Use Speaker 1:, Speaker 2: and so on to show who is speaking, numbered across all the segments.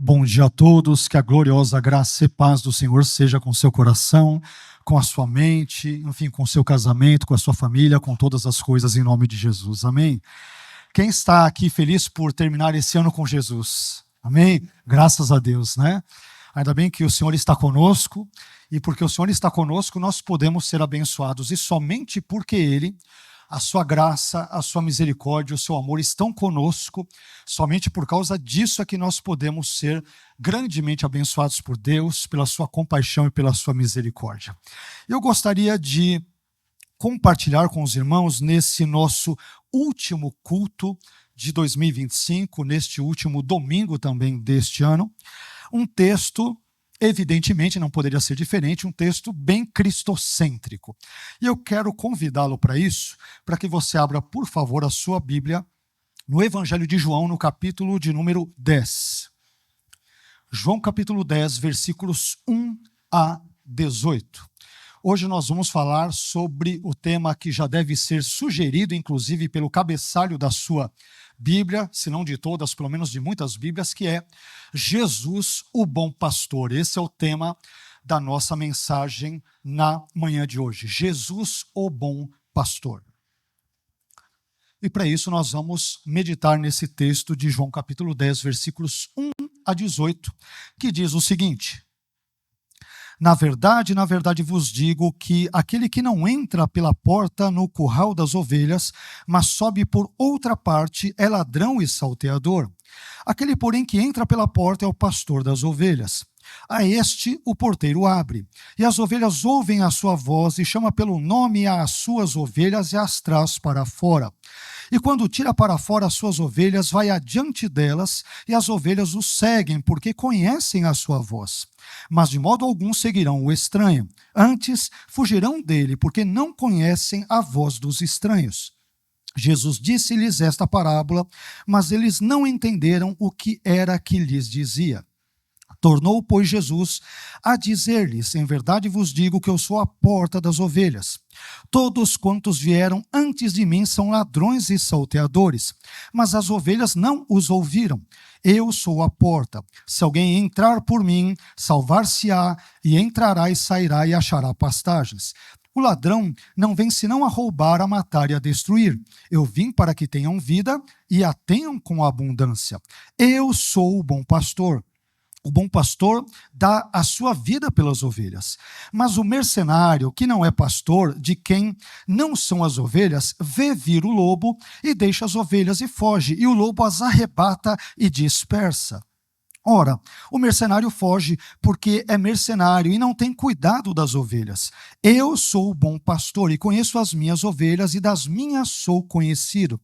Speaker 1: Bom dia a todos, que a gloriosa graça e paz do Senhor seja com seu coração, com a sua mente, enfim, com seu casamento, com a sua família, com todas as coisas em nome de Jesus, amém? Quem está aqui feliz por terminar esse ano com Jesus? Amém? Graças a Deus, né? Ainda bem que o Senhor está conosco, e porque o Senhor está conosco, nós podemos ser abençoados, e somente porque Ele, a sua graça, a sua misericórdia, o seu amor estão conosco, somente por causa disso é que nós podemos ser grandemente abençoados por Deus, pela sua compaixão e pela sua misericórdia. Eu gostaria de compartilhar com os irmãos nesse nosso último culto de 2025, neste último domingo também deste ano, um texto, evidentemente não poderia ser diferente, um texto bem cristocêntrico. E eu quero convidá-lo para isso, para que você abra, por favor, a sua Bíblia no Evangelho de João, no capítulo de número 10. João capítulo 10, versículos 1 a 18. Hoje nós vamos falar sobre o tema que já deve ser sugerido, inclusive pelo cabeçalho da sua Bíblia, se não de todas, pelo menos de muitas Bíblias, que é Jesus, o bom pastor. Esse é o tema da nossa mensagem na manhã de hoje. Jesus, o bom pastor. E para isso nós vamos meditar nesse texto de João capítulo 10, versículos 1 a 18, que diz o seguinte: na verdade vos digo que aquele que não entra pela porta no curral das ovelhas, mas sobe por outra parte, é ladrão e salteador. Aquele, porém, que entra pela porta é o pastor das ovelhas. A este o porteiro abre, e as ovelhas ouvem a sua voz, e chama pelo nome às suas ovelhas e as traz para fora. E quando tira para fora as suas ovelhas, vai adiante delas, e as ovelhas o seguem, porque conhecem a sua voz. Mas de modo algum seguirão o estranho. Antes fugirão dele, porque não conhecem a voz dos estranhos. Jesus disse-lhes esta parábola, mas eles não entenderam o que era que lhes dizia. Tornou, pois, Jesus a dizer-lhes: em verdade vos digo que eu sou a porta das ovelhas. Todos quantos vieram antes de mim são ladrões e salteadores, mas as ovelhas não os ouviram. Eu sou a porta. Se alguém entrar por mim, salvar-se-á, e entrará e sairá e achará pastagens. O ladrão não vem senão a roubar, a matar e a destruir. Eu vim para que tenham vida e a tenham com abundância. Eu sou o bom pastor. O bom pastor dá a sua vida pelas ovelhas. Mas o mercenário, que não é pastor, de quem não são as ovelhas, vê vir o lobo e deixa as ovelhas e foge, e o lobo as arrebata e dispersa. Ora, o mercenário foge porque é mercenário e não tem cuidado das ovelhas. Eu sou o bom pastor e conheço as minhas ovelhas, e das minhas sou conhecido.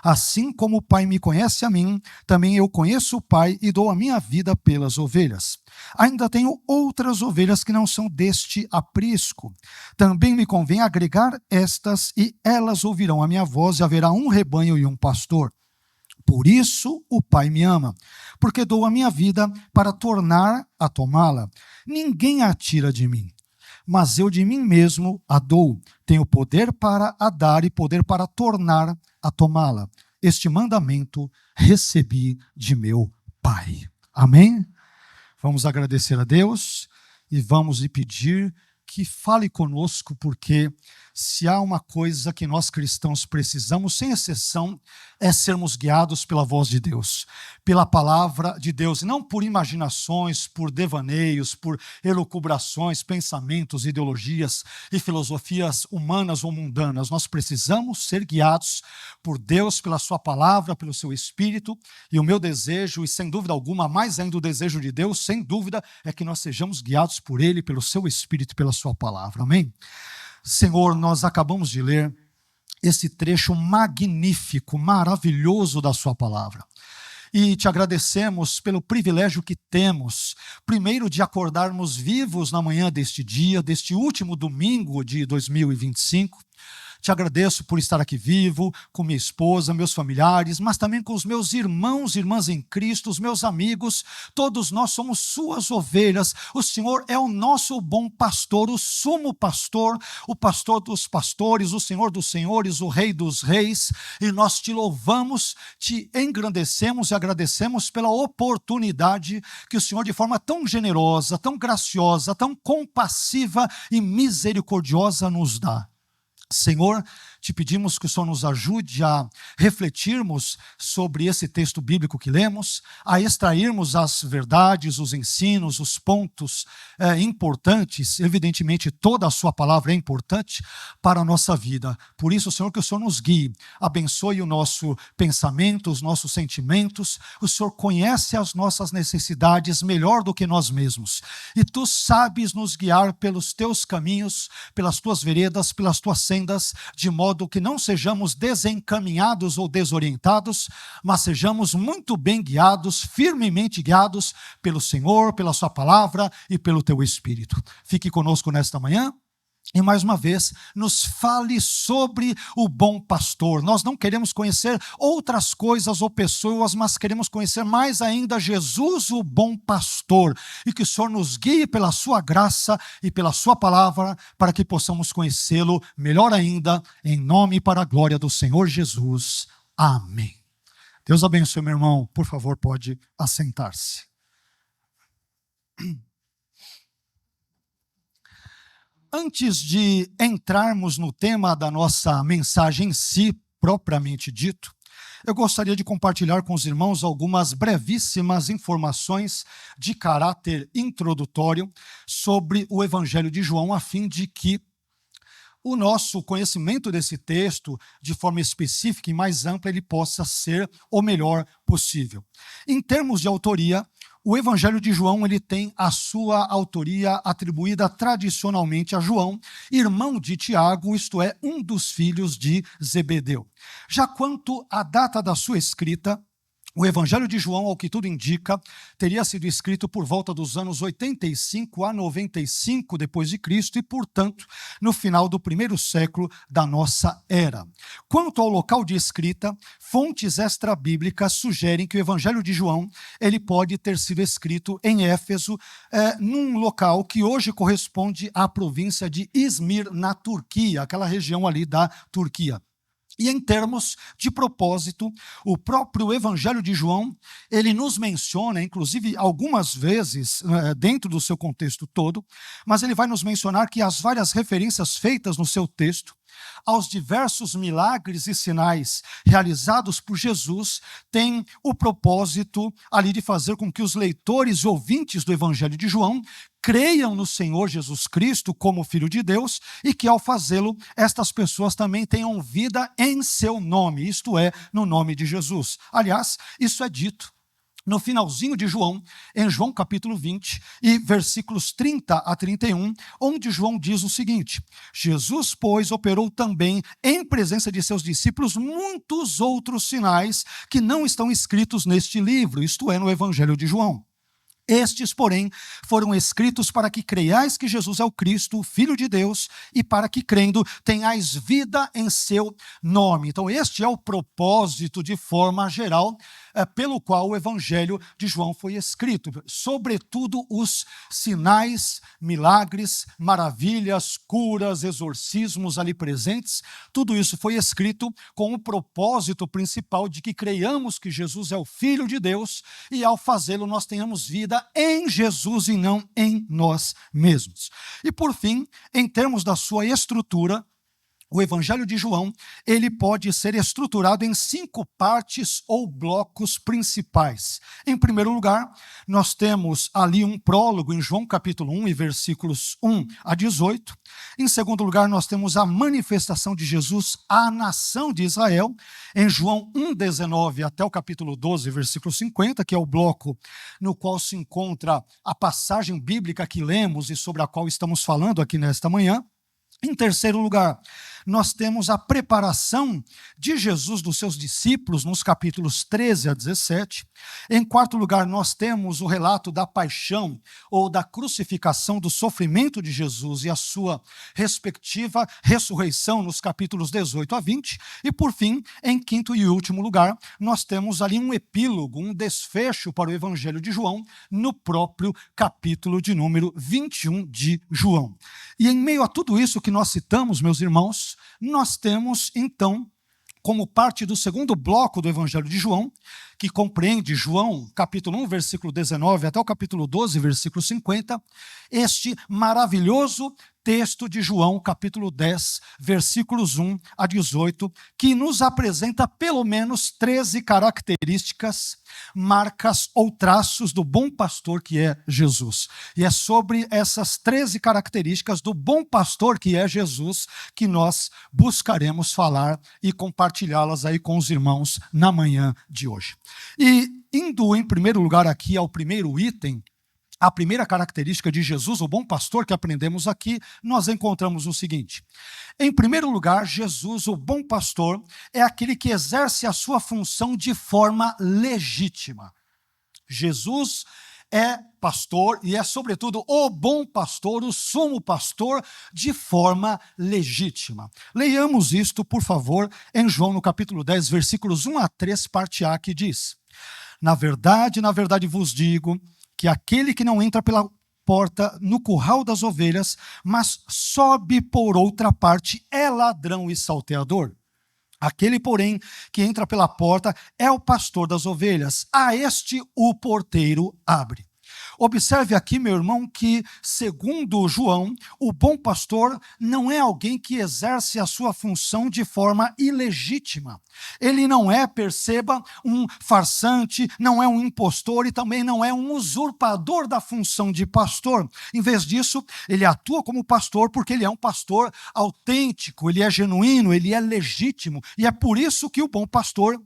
Speaker 1: Assim como o Pai me conhece a mim, também eu conheço o Pai e dou a minha vida pelas ovelhas. Ainda tenho outras ovelhas que não são deste aprisco. Também me convém agregar estas, e elas ouvirão a minha voz, e haverá um rebanho e um pastor. Por isso o Pai me ama, porque dou a minha vida para tornar a tomá-la. Ninguém a tira de mim, mas eu de mim mesmo a dou. Tenho poder para a dar e poder para tornar a tomá-la. Este mandamento recebi de meu Pai. Amém? Vamos agradecer a Deus e vamos lhe pedir que fale conosco, porque se há uma coisa que nós cristãos precisamos, sem exceção, é sermos guiados pela voz de Deus, pela palavra de Deus, e não por imaginações, por devaneios, por elucubrações, pensamentos, ideologias e filosofias humanas ou mundanas. Nós precisamos ser guiados por Deus, pela sua palavra, pelo seu Espírito, e o meu desejo, e sem dúvida alguma, mais ainda o desejo de Deus, sem dúvida, é que nós sejamos guiados por Ele, pelo seu Espírito e pela sua palavra. Amém? Senhor, nós acabamos de ler esse trecho magnífico, maravilhoso da sua palavra. E te agradecemos pelo privilégio que temos, primeiro, de acordarmos vivos na manhã deste dia, deste último domingo de 2025. Te agradeço por estar aqui vivo, com minha esposa, meus familiares, mas também com os meus irmãos e irmãs em Cristo, os meus amigos. Todos nós somos suas ovelhas. O Senhor é o nosso bom pastor, o sumo pastor, o pastor dos pastores, o Senhor dos senhores, o Rei dos reis. E nós te louvamos, te engrandecemos e agradecemos pela oportunidade que o Senhor, de forma tão generosa, tão graciosa, tão compassiva e misericordiosa, nos dá. Senhor, te pedimos que o Senhor nos ajude a refletirmos sobre esse texto bíblico que lemos, a extrairmos as verdades, os ensinos, os pontos importantes. Evidentemente, toda a sua palavra é importante para a nossa vida. Por isso, Senhor, que o Senhor nos guie, abençoe o nosso pensamento, os nossos sentimentos. O Senhor conhece as nossas necessidades melhor do que nós mesmos. E Tu sabes nos guiar pelos Teus caminhos, pelas Tuas veredas, pelas Tuas sendas, de modo que não sejamos desencaminhados ou desorientados, mas sejamos muito bem guiados, firmemente guiados pelo Senhor, pela Sua palavra e pelo Teu Espírito. Fique conosco nesta manhã. E mais uma vez, nos fale sobre o bom pastor. Nós não queremos conhecer outras coisas ou pessoas, mas queremos conhecer mais ainda Jesus, o bom pastor. E que o Senhor nos guie pela sua graça e pela sua palavra, para que possamos conhecê-lo melhor ainda, em nome e para a glória do Senhor Jesus. Amém. Deus abençoe, meu irmão. Por favor, pode assentar-se. Antes de entrarmos no tema da nossa mensagem em si, propriamente dito, eu gostaria de compartilhar com os irmãos algumas brevíssimas informações de caráter introdutório sobre o Evangelho de João, a fim de que o nosso conhecimento desse texto, de forma específica e mais ampla, ele possa ser o melhor possível. Em termos de autoria, o Evangelho de João ele tem a sua autoria atribuída tradicionalmente a João, irmão de Tiago, isto é, um dos filhos de Zebedeu. Já quanto à data da sua escrita, o Evangelho de João, ao que tudo indica, teria sido escrito por volta dos anos 85 a 95 depois de Cristo e, portanto, no final do primeiro século da nossa era. Quanto ao local de escrita, fontes extrabíblicas sugerem que o Evangelho de João ele pode ter sido escrito em Éfeso, num local que hoje corresponde à província de Izmir, na Turquia, aquela região ali da Turquia. E em termos de propósito, o próprio Evangelho de João, ele nos menciona, inclusive algumas vezes, dentro do seu contexto todo, mas ele vai nos mencionar que as várias referências feitas no seu texto, aos diversos milagres e sinais realizados por Jesus, tem o propósito ali de fazer com que os leitores e ouvintes do Evangelho de João creiam no Senhor Jesus Cristo como Filho de Deus e que, ao fazê-lo, estas pessoas também tenham vida em seu nome, isto é, no nome de Jesus. Aliás, isso é dito no finalzinho de João, em João capítulo 20, e versículos 30 a 31, onde João diz o seguinte: Jesus, pois, operou também em presença de seus discípulos muitos outros sinais que não estão escritos neste livro, isto é, no Evangelho de João. Estes, porém, foram escritos para que creiais que Jesus é o Cristo, o Filho de Deus, e para que, crendo, tenhais vida em seu nome. Então, este é o propósito, de forma geral, pelo qual o Evangelho de João foi escrito. Sobretudo os sinais, milagres, maravilhas, curas, exorcismos ali presentes, tudo isso foi escrito com o propósito principal de que creiamos que Jesus é o Filho de Deus e, ao fazê-lo, nós tenhamos vida em Jesus e não em nós mesmos. E, por fim, em termos da sua estrutura, o Evangelho de João, ele pode ser estruturado em 5 partes ou blocos principais. Em primeiro lugar, nós temos ali um prólogo em João capítulo 1 e versículos 1 a 18. Em segundo lugar, nós temos a manifestação de Jesus à nação de Israel, em João 1:19 até o capítulo 12, versículo 50, que é o bloco no qual se encontra a passagem bíblica que lemos e sobre a qual estamos falando aqui nesta manhã. Em terceiro lugar, nós temos a preparação de Jesus dos seus discípulos, nos capítulos 13 a 17. Em quarto lugar, nós temos o relato da paixão ou da crucificação, do sofrimento de Jesus e a sua respectiva ressurreição, nos capítulos 18 a 20. E, por fim, em quinto e último lugar, nós temos ali um epílogo, um desfecho para o Evangelho de João, no próprio capítulo de número 21 de João. E em meio a tudo isso que nós citamos, meus irmãos, nós temos, então, como parte do segundo bloco do Evangelho de João, que compreende João, capítulo 1, versículo 19, até o capítulo 12, versículo 50, este maravilhoso texto de João, capítulo 10, versículos 1 a 18, que nos apresenta pelo menos 13 características, marcas ou traços do bom pastor que é Jesus. E é sobre essas 13 características do bom pastor que é Jesus que nós buscaremos falar e compartilhá-las aí com os irmãos na manhã de hoje. E indo em primeiro lugar aqui ao primeiro item, a primeira característica de Jesus, o bom pastor, que aprendemos aqui, nós encontramos o seguinte. Em primeiro lugar, Jesus, o bom pastor, é aquele que exerce a sua função de forma legítima. Jesus é pastor e é, sobretudo, o bom pastor, o sumo pastor, de forma legítima. Leiamos isto, por favor, em João, no capítulo 10, versículos 1 a 3, parte A, que diz: na verdade vos digo que aquele que não entra pela porta no curral das ovelhas, mas sobe por outra parte, é ladrão e salteador. Aquele, porém, que entra pela porta é o pastor das ovelhas. A este o porteiro abre. Observe aqui, meu irmão, que, segundo João, o bom pastor não é alguém que exerce a sua função de forma ilegítima. Ele não é, perceba, um farsante, não é um impostor e também não é um usurpador da função de pastor. Em vez disso, ele atua como pastor porque ele é um pastor autêntico, ele é genuíno, ele é legítimo. E é por isso que o bom pastor,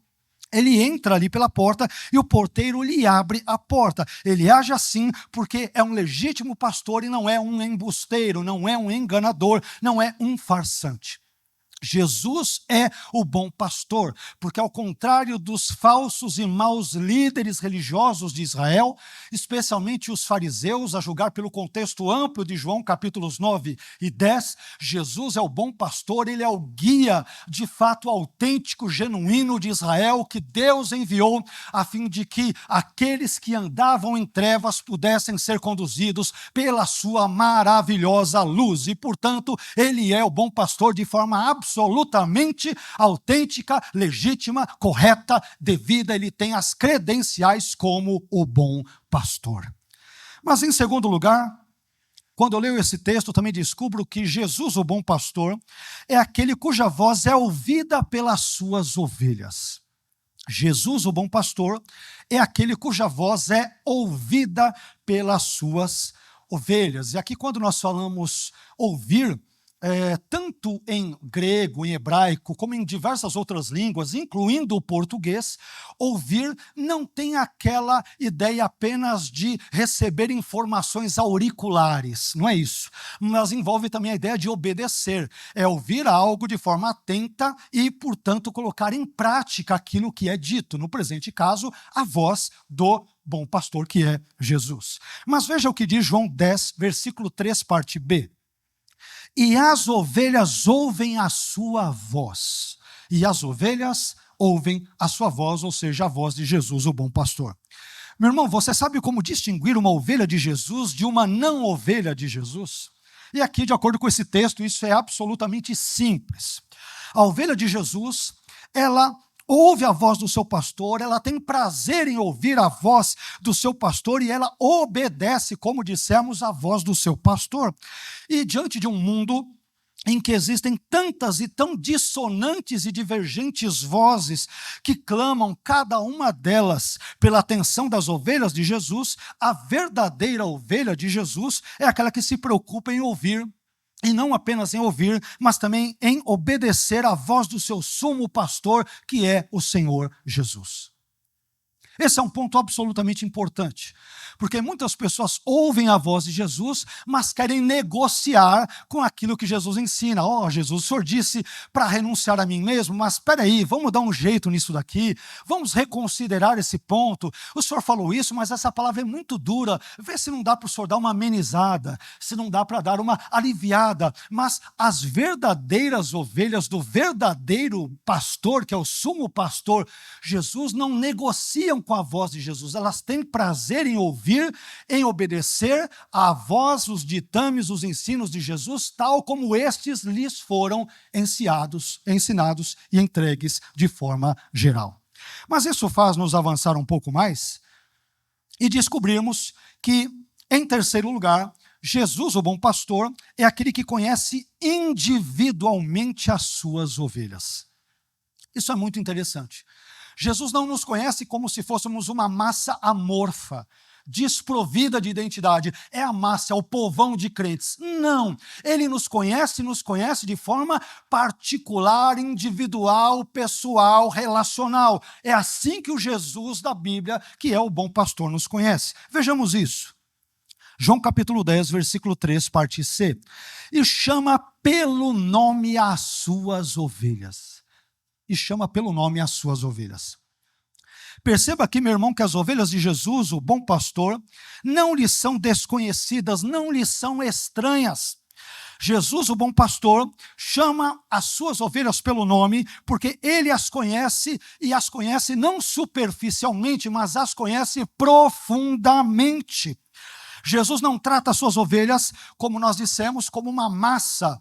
Speaker 1: ele entra ali pela porta e o porteiro lhe abre a porta. Ele age assim porque é um legítimo pastor e não é um embusteiro, não é um enganador, não é um farsante. Jesus é o bom pastor, porque ao contrário dos falsos e maus líderes religiosos de Israel, especialmente os fariseus, a julgar pelo contexto amplo de João, capítulos 9 e 10, Jesus é o bom pastor, ele é o guia de fato autêntico, genuíno de Israel, que Deus enviou a fim de que aqueles que andavam em trevas pudessem ser conduzidos pela sua maravilhosa luz. E, portanto, ele é o bom pastor de forma absolutamente autêntica, legítima, correta, devida. Ele tem as credenciais como o bom pastor. Mas, em segundo lugar, quando eu leio esse texto, também descubro que Jesus, o bom pastor, é aquele cuja voz é ouvida pelas suas ovelhas. Jesus, o bom pastor, é aquele cuja voz é ouvida pelas suas ovelhas. E aqui, quando nós falamos ouvir, tanto em grego, em hebraico, como em diversas outras línguas, incluindo o português, ouvir não tem aquela ideia apenas de receber informações auriculares, não é isso. Mas envolve também a ideia de obedecer, é ouvir algo de forma atenta e, portanto, colocar em prática aquilo que é dito. No presente caso, a voz do bom pastor, que é Jesus. Mas veja o que diz João 10, versículo 3, parte B. E as ovelhas ouvem a sua voz. E as ovelhas ouvem a sua voz, ou seja, a voz de Jesus, o bom pastor. Meu irmão, você sabe como distinguir uma ovelha de Jesus de uma não ovelha de Jesus? E aqui, de acordo com esse texto, isso é absolutamente simples. A ovelha de Jesus, ela ouve a voz do seu pastor, ela tem prazer em ouvir a voz do seu pastor e ela obedece, como dissemos, a voz do seu pastor. E diante de um mundo em que existem tantas e tão dissonantes e divergentes vozes que clamam, cada uma delas, pela atenção das ovelhas de Jesus, a verdadeira ovelha de Jesus é aquela que se preocupa em ouvir, e não apenas em ouvir, mas também em obedecer à voz do seu sumo pastor, que é o Senhor Jesus. Esse é um ponto absolutamente importante, Porque muitas pessoas ouvem a voz de Jesus, mas querem negociar com aquilo que Jesus ensina. Jesus, o Senhor disse para renunciar a mim mesmo, mas espera aí, vamos dar um jeito nisso daqui, vamos reconsiderar esse ponto. O Senhor falou isso, mas essa palavra é muito dura. Vê se não dá para o Senhor dar uma amenizada, se não dá para dar uma aliviada. Mas as verdadeiras ovelhas do verdadeiro pastor, que é o sumo pastor, Jesus, não negociam com a voz de Jesus. Elas têm prazer em ouvir, em obedecer à voz, os ditames, os ensinos de Jesus, tal como estes lhes foram ensinados e entregues de forma geral. Mas isso faz nos avançar um pouco mais e descobrirmos que, em terceiro lugar, Jesus, o bom pastor, é aquele que conhece individualmente as suas ovelhas. Isso é muito interessante. Jesus não nos conhece como se fôssemos uma massa amorfa, desprovida de identidade. É a massa, é o povão de crentes. Não, ele nos conhece de forma particular, individual, pessoal, relacional. É assim que o Jesus da Bíblia, que é o bom pastor, nos conhece. Vejamos isso. João capítulo 10, versículo 3, parte C. E chama pelo nome as suas ovelhas. Perceba aqui, meu irmão, que as ovelhas de Jesus, o bom pastor, não lhe são desconhecidas, não lhe são estranhas. Jesus, o bom pastor, chama as suas ovelhas pelo nome, porque ele as conhece, e as conhece não superficialmente, mas as conhece profundamente. Jesus não trata as suas ovelhas, como nós dissemos, como uma massa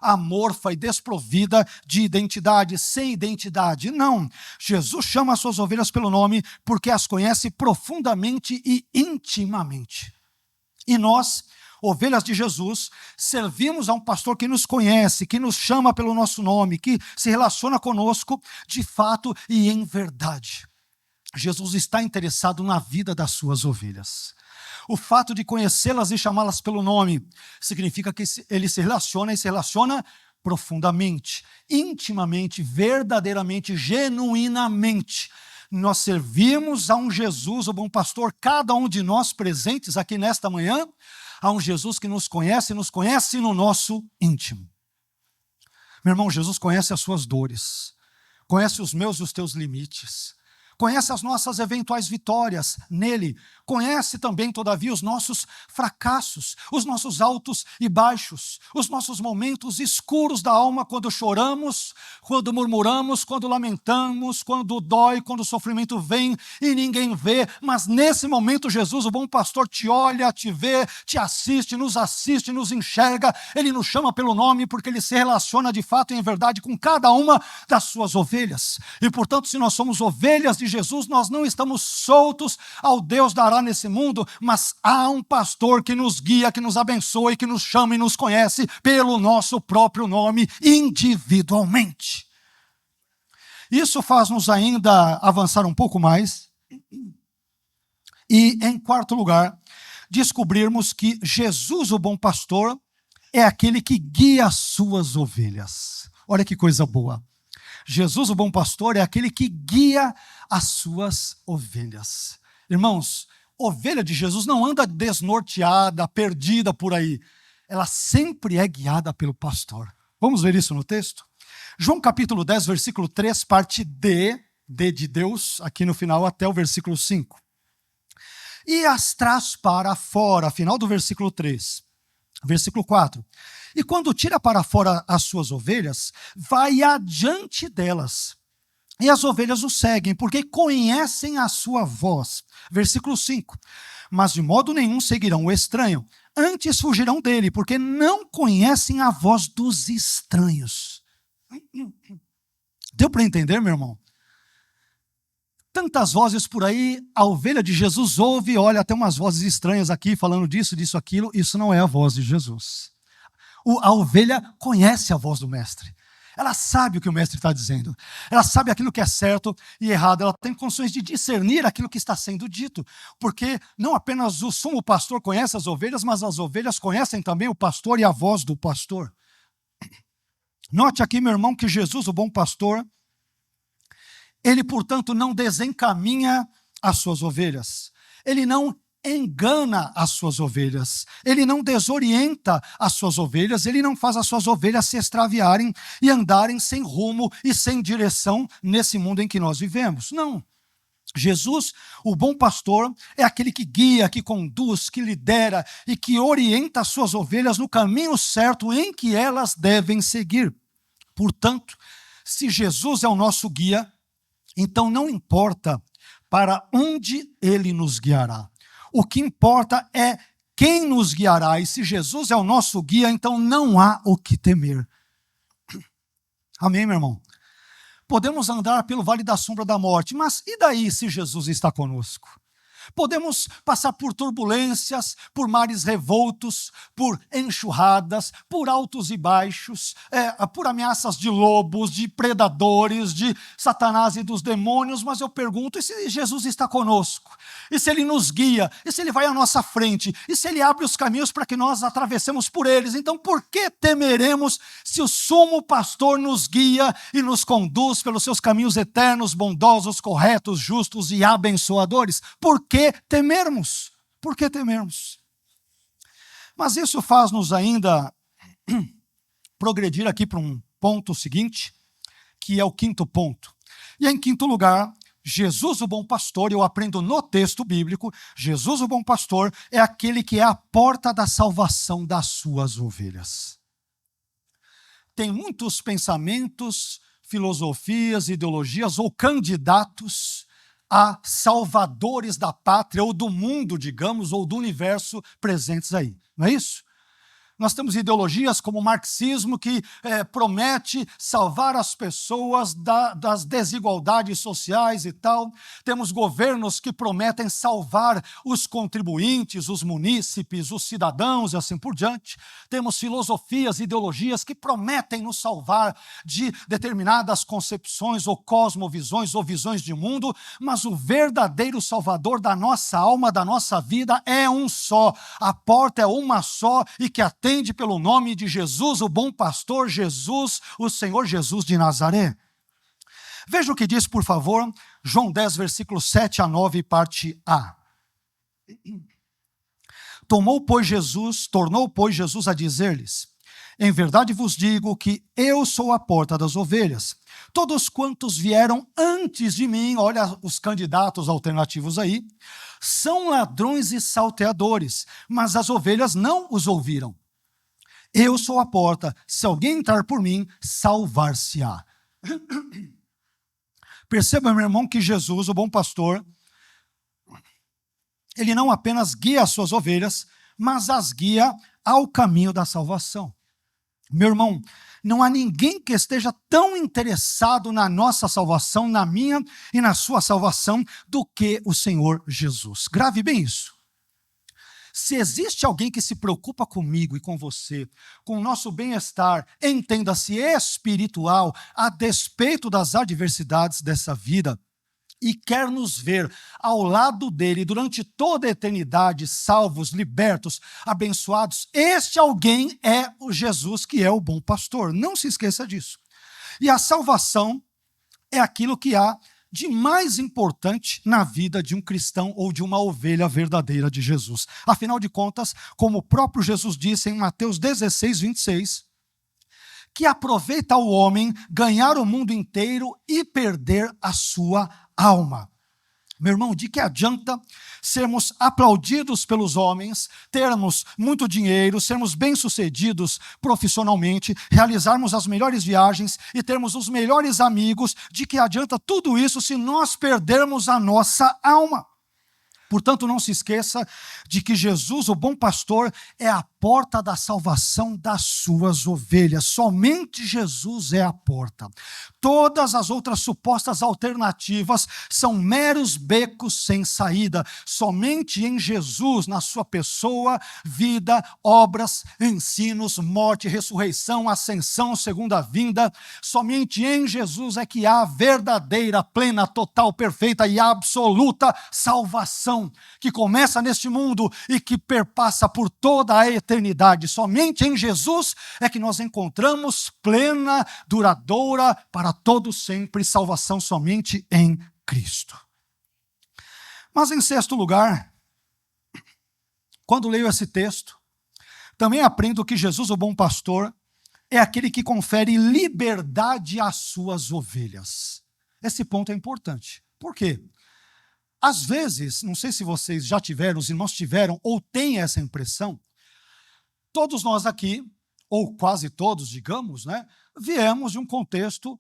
Speaker 1: amorfa e desprovida de identidade, sem identidade. Não, Jesus chama as suas ovelhas pelo nome porque as conhece profundamente e intimamente. E nós, ovelhas de Jesus, servimos a um pastor que nos conhece, que nos chama pelo nosso nome, que se relaciona conosco de fato e em verdade. Jesus está interessado na vida das suas ovelhas. O fato de conhecê-las e chamá-las pelo nome significa que ele se relaciona profundamente, intimamente, verdadeiramente, genuinamente. Nós servimos a um Jesus, o bom pastor, cada um de nós presentes aqui nesta manhã, a um Jesus que nos conhece no nosso íntimo. Meu irmão, Jesus conhece as suas dores, conhece os meus e os teus limites, conhece as nossas eventuais vitórias nele, conhece também, todavia, os nossos fracassos, os nossos altos e baixos, os nossos momentos escuros da alma, quando choramos, quando murmuramos, quando lamentamos, quando dói, quando o sofrimento vem e ninguém vê, mas nesse momento Jesus, o bom pastor, te olha, te vê, te assiste, nos enxerga, ele nos chama pelo nome porque ele se relaciona de fato e em verdade com cada uma das suas ovelhas. E portanto, se nós somos ovelhas de Jesus, nós não estamos soltos ao Deus dará nesse mundo, mas há um pastor que nos guia, que nos abençoa e que nos chama e nos conhece pelo nosso próprio nome individualmente. Isso faz-nos ainda avançar um pouco mais e, em quarto lugar, descobrirmos que Jesus, o bom pastor, é aquele que guia as suas ovelhas. Olha que coisa boa. Jesus, o bom pastor, é aquele que guia as suas ovelhas. Irmãos, ovelha de Jesus não anda desnorteada, perdida por aí. Ela sempre é guiada pelo pastor. Vamos ver isso no texto? João capítulo 10, versículo 3, parte D de Deus, aqui no final até o versículo 5. E as traz para fora, final do versículo 3. Versículo 4. E quando tira para fora as suas ovelhas, vai adiante delas. E as ovelhas o seguem, porque conhecem a sua voz. Versículo 5. Mas de modo nenhum seguirão o estranho, antes fugirão dele, porque não conhecem a voz dos estranhos. Deu para entender, meu irmão? Tantas vozes por aí, a ovelha de Jesus ouve, olha, tem umas vozes estranhas aqui, falando disso, disso, aquilo. Isso não é a voz de Jesus. A ovelha conhece a voz do mestre. Ela sabe o que o mestre está dizendo. Ela sabe aquilo que é certo e errado. Ela tem condições de discernir aquilo que está sendo dito. Porque não apenas o sumo pastor conhece as ovelhas, mas as ovelhas conhecem também o pastor e a voz do pastor. Note aqui, meu irmão, que Jesus, o bom pastor, ele, portanto, não desencaminha as suas ovelhas. Ele não engana as suas ovelhas, ele não desorienta as suas ovelhas, ele não faz as suas ovelhas se extraviarem e andarem sem rumo e sem direção nesse mundo em que nós vivemos. Não. Jesus, o bom pastor, é aquele que guia, que conduz, que lidera e que orienta as suas ovelhas no caminho certo em que elas devem seguir. Portanto, se Jesus é o nosso guia, então não importa para onde ele nos guiará. O que importa é quem nos guiará. E se Jesus é o nosso guia, então não há o que temer. Amém, meu irmão? Podemos andar pelo vale da sombra da morte, mas e daí se Jesus está conosco? Podemos passar por turbulências, por mares revoltos, por enxurradas, por altos e baixos, por ameaças de lobos, de predadores, de Satanás e dos demônios, mas eu pergunto, e se Jesus está conosco? E se Ele nos guia? E se Ele vai à nossa frente? E se Ele abre os caminhos para que nós atravessemos por eles? Então por que temeremos se o sumo pastor nos guia e nos conduz pelos seus caminhos eternos, bondosos, corretos, justos e abençoadores? Por que temermos? Por que temermos? Mas isso faz-nos ainda progredir aqui para um ponto seguinte, que é o quinto ponto. E em quinto lugar, Jesus, o bom pastor, eu aprendo no texto bíblico, Jesus, o bom pastor, é aquele que é a porta da salvação das suas ovelhas. Tem muitos pensamentos, filosofias, ideologias ou candidatos a salvadores da pátria ou do mundo, digamos, ou do universo presentes aí. Não é isso? Nós temos ideologias como o marxismo que promete salvar as pessoas das desigualdades sociais e tal. Temos governos que prometem salvar os contribuintes, os munícipes, os cidadãos e assim por diante. Temos filosofias, ideologias que prometem nos salvar de determinadas concepções ou cosmovisões ou visões de mundo, mas o verdadeiro salvador da nossa alma, da nossa vida é um só. A porta é uma só e que atende pelo nome de Jesus, o bom pastor Jesus, o Senhor Jesus de Nazaré. Veja o que diz, por favor, João 10, versículos 7 a 9, parte A. Tornou, pois, Jesus a dizer-lhes: em verdade vos digo que eu sou a porta das ovelhas. Todos quantos vieram antes de mim, olha os candidatos alternativos aí, são ladrões e salteadores, mas as ovelhas não os ouviram. Eu sou a porta, se alguém entrar por mim, salvar-se-á. Perceba, meu irmão, que Jesus, o bom pastor, ele não apenas guia as suas ovelhas, mas as guia ao caminho da salvação. Meu irmão, não há ninguém que esteja tão interessado na nossa salvação, na minha e na sua salvação, do que o Senhor Jesus. Grave bem isso. Se existe alguém que se preocupa comigo e com você, com o nosso bem-estar, entenda-se espiritual, a despeito das adversidades dessa vida, e quer nos ver ao lado dele durante toda a eternidade, salvos, libertos, abençoados, este alguém é o Jesus que é o bom pastor. Não se esqueça disso. E a salvação é aquilo que há de mais importante na vida de um cristão ou de uma ovelha verdadeira de Jesus. Afinal de contas, como o próprio Jesus disse em Mateus 16, 26, que aproveita o homem ganhar o mundo inteiro e perder a sua alma. Meu irmão, de que adianta sermos aplaudidos pelos homens, termos muito dinheiro, sermos bem-sucedidos profissionalmente, realizarmos as melhores viagens e termos os melhores amigos? De que adianta tudo isso se nós perdermos a nossa alma? Portanto, não se esqueça de que Jesus, o bom pastor, é a porta da salvação das suas ovelhas. Somente Jesus é a porta. Todas as outras supostas alternativas são meros becos sem saída. Somente em Jesus, na sua pessoa, vida, obras, ensinos, morte, ressurreição, ascensão, segunda vinda, somente em Jesus é que há verdadeira, plena, total, perfeita e absoluta salvação, que começa neste mundo e que perpassa por toda a eternidade. Somente em Jesus é que nós encontramos plena, duradoura, para todo sempre, salvação somente em Cristo. Mas em sexto lugar, quando leio esse texto, também aprendo que Jesus, o bom pastor, é aquele que confere liberdade às suas ovelhas. Esse ponto é importante. Por quê? Às vezes, não sei se vocês já tiveram, os irmãos tiveram, ou têm essa impressão, todos nós aqui, ou quase todos, digamos, né, viemos de um contexto,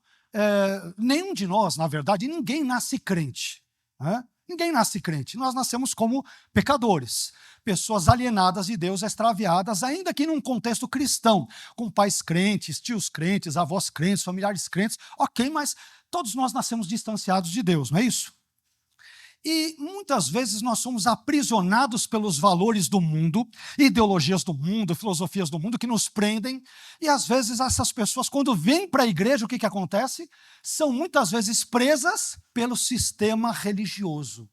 Speaker 1: nenhum de nós, na verdade, ninguém nasce crente. Né? Ninguém nasce crente. Nós nascemos como pecadores, pessoas alienadas de Deus, extraviadas, ainda que num contexto cristão, com pais crentes, tios crentes, avós crentes, familiares crentes, ok, mas todos nós nascemos distanciados de Deus, não é isso? E muitas vezes nós somos aprisionados pelos valores do mundo, ideologias do mundo, filosofias do mundo que nos prendem. E às vezes essas pessoas, quando vêm para a igreja, o que acontece? São muitas vezes presas pelo sistema religioso.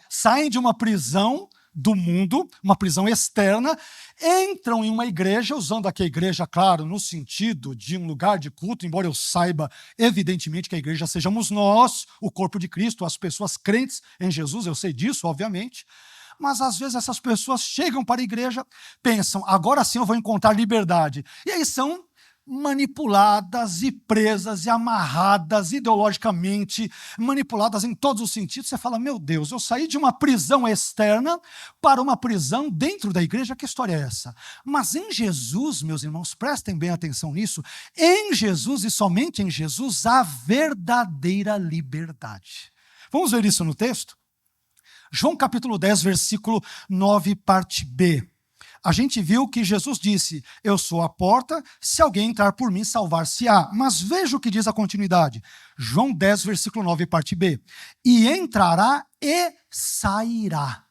Speaker 1: Saem de uma prisão do mundo, uma prisão externa, entram em uma igreja, usando aqui a igreja, claro, no sentido de um lugar de culto, embora eu saiba, evidentemente, que a igreja sejamos nós, o corpo de Cristo, as pessoas crentes em Jesus, eu sei disso, obviamente, mas às vezes essas pessoas chegam para a igreja, pensam, agora sim eu vou encontrar liberdade, e aí são manipuladas e presas e amarradas ideologicamente, manipuladas em todos os sentidos. Você fala, meu Deus, eu saí de uma prisão externa para uma prisão dentro da igreja, que história é essa? Mas em Jesus, meus irmãos, prestem bem atenção nisso, em Jesus e somente em Jesus há verdadeira liberdade. Vamos ver isso no texto? João capítulo 10, versículo 9, parte B. A gente viu que Jesus disse, eu sou a porta, se alguém entrar por mim, salvar-se-á. Mas veja o que diz a continuidade. João 10, versículo 9, parte B. E entrará e sairá.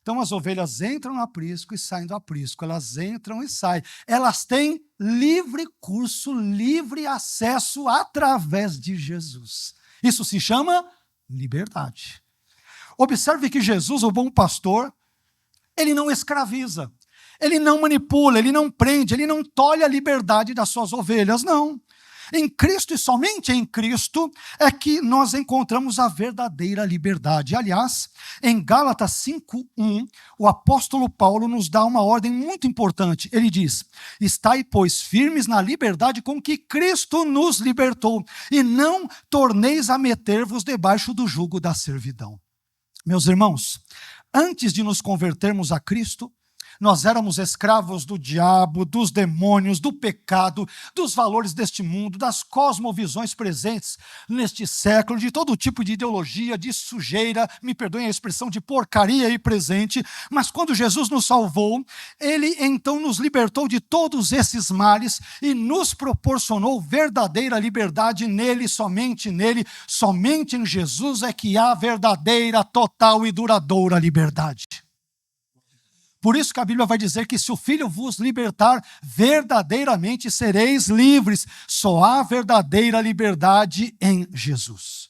Speaker 1: Então as ovelhas entram no aprisco e saem do aprisco. Elas entram e saem. Elas têm livre curso, livre acesso através de Jesus. Isso se chama liberdade. Observe que Jesus, o bom pastor, ele não escraviza, ele não manipula, ele não prende, ele não tolhe a liberdade das suas ovelhas, não. Em Cristo e somente em Cristo é que nós encontramos a verdadeira liberdade. Aliás, em Gálatas 5:1, o apóstolo Paulo nos dá uma ordem muito importante. Ele diz, estai, pois, firmes na liberdade com que Cristo nos libertou, e não torneis a meter-vos debaixo do jugo da servidão. Meus irmãos, antes de nos convertermos a Cristo, nós éramos escravos do diabo, dos demônios, do pecado, dos valores deste mundo, das cosmovisões presentes neste século, de todo tipo de ideologia, de sujeira, me perdoem a expressão, de porcaria aí presente. Mas quando Jesus nos salvou, Ele então nos libertou de todos esses males e nos proporcionou verdadeira liberdade nele, somente em Jesus é que há verdadeira, total e duradoura liberdade. Por isso que a Bíblia vai dizer que se o Filho vos libertar, verdadeiramente sereis livres. Só há verdadeira liberdade em Jesus.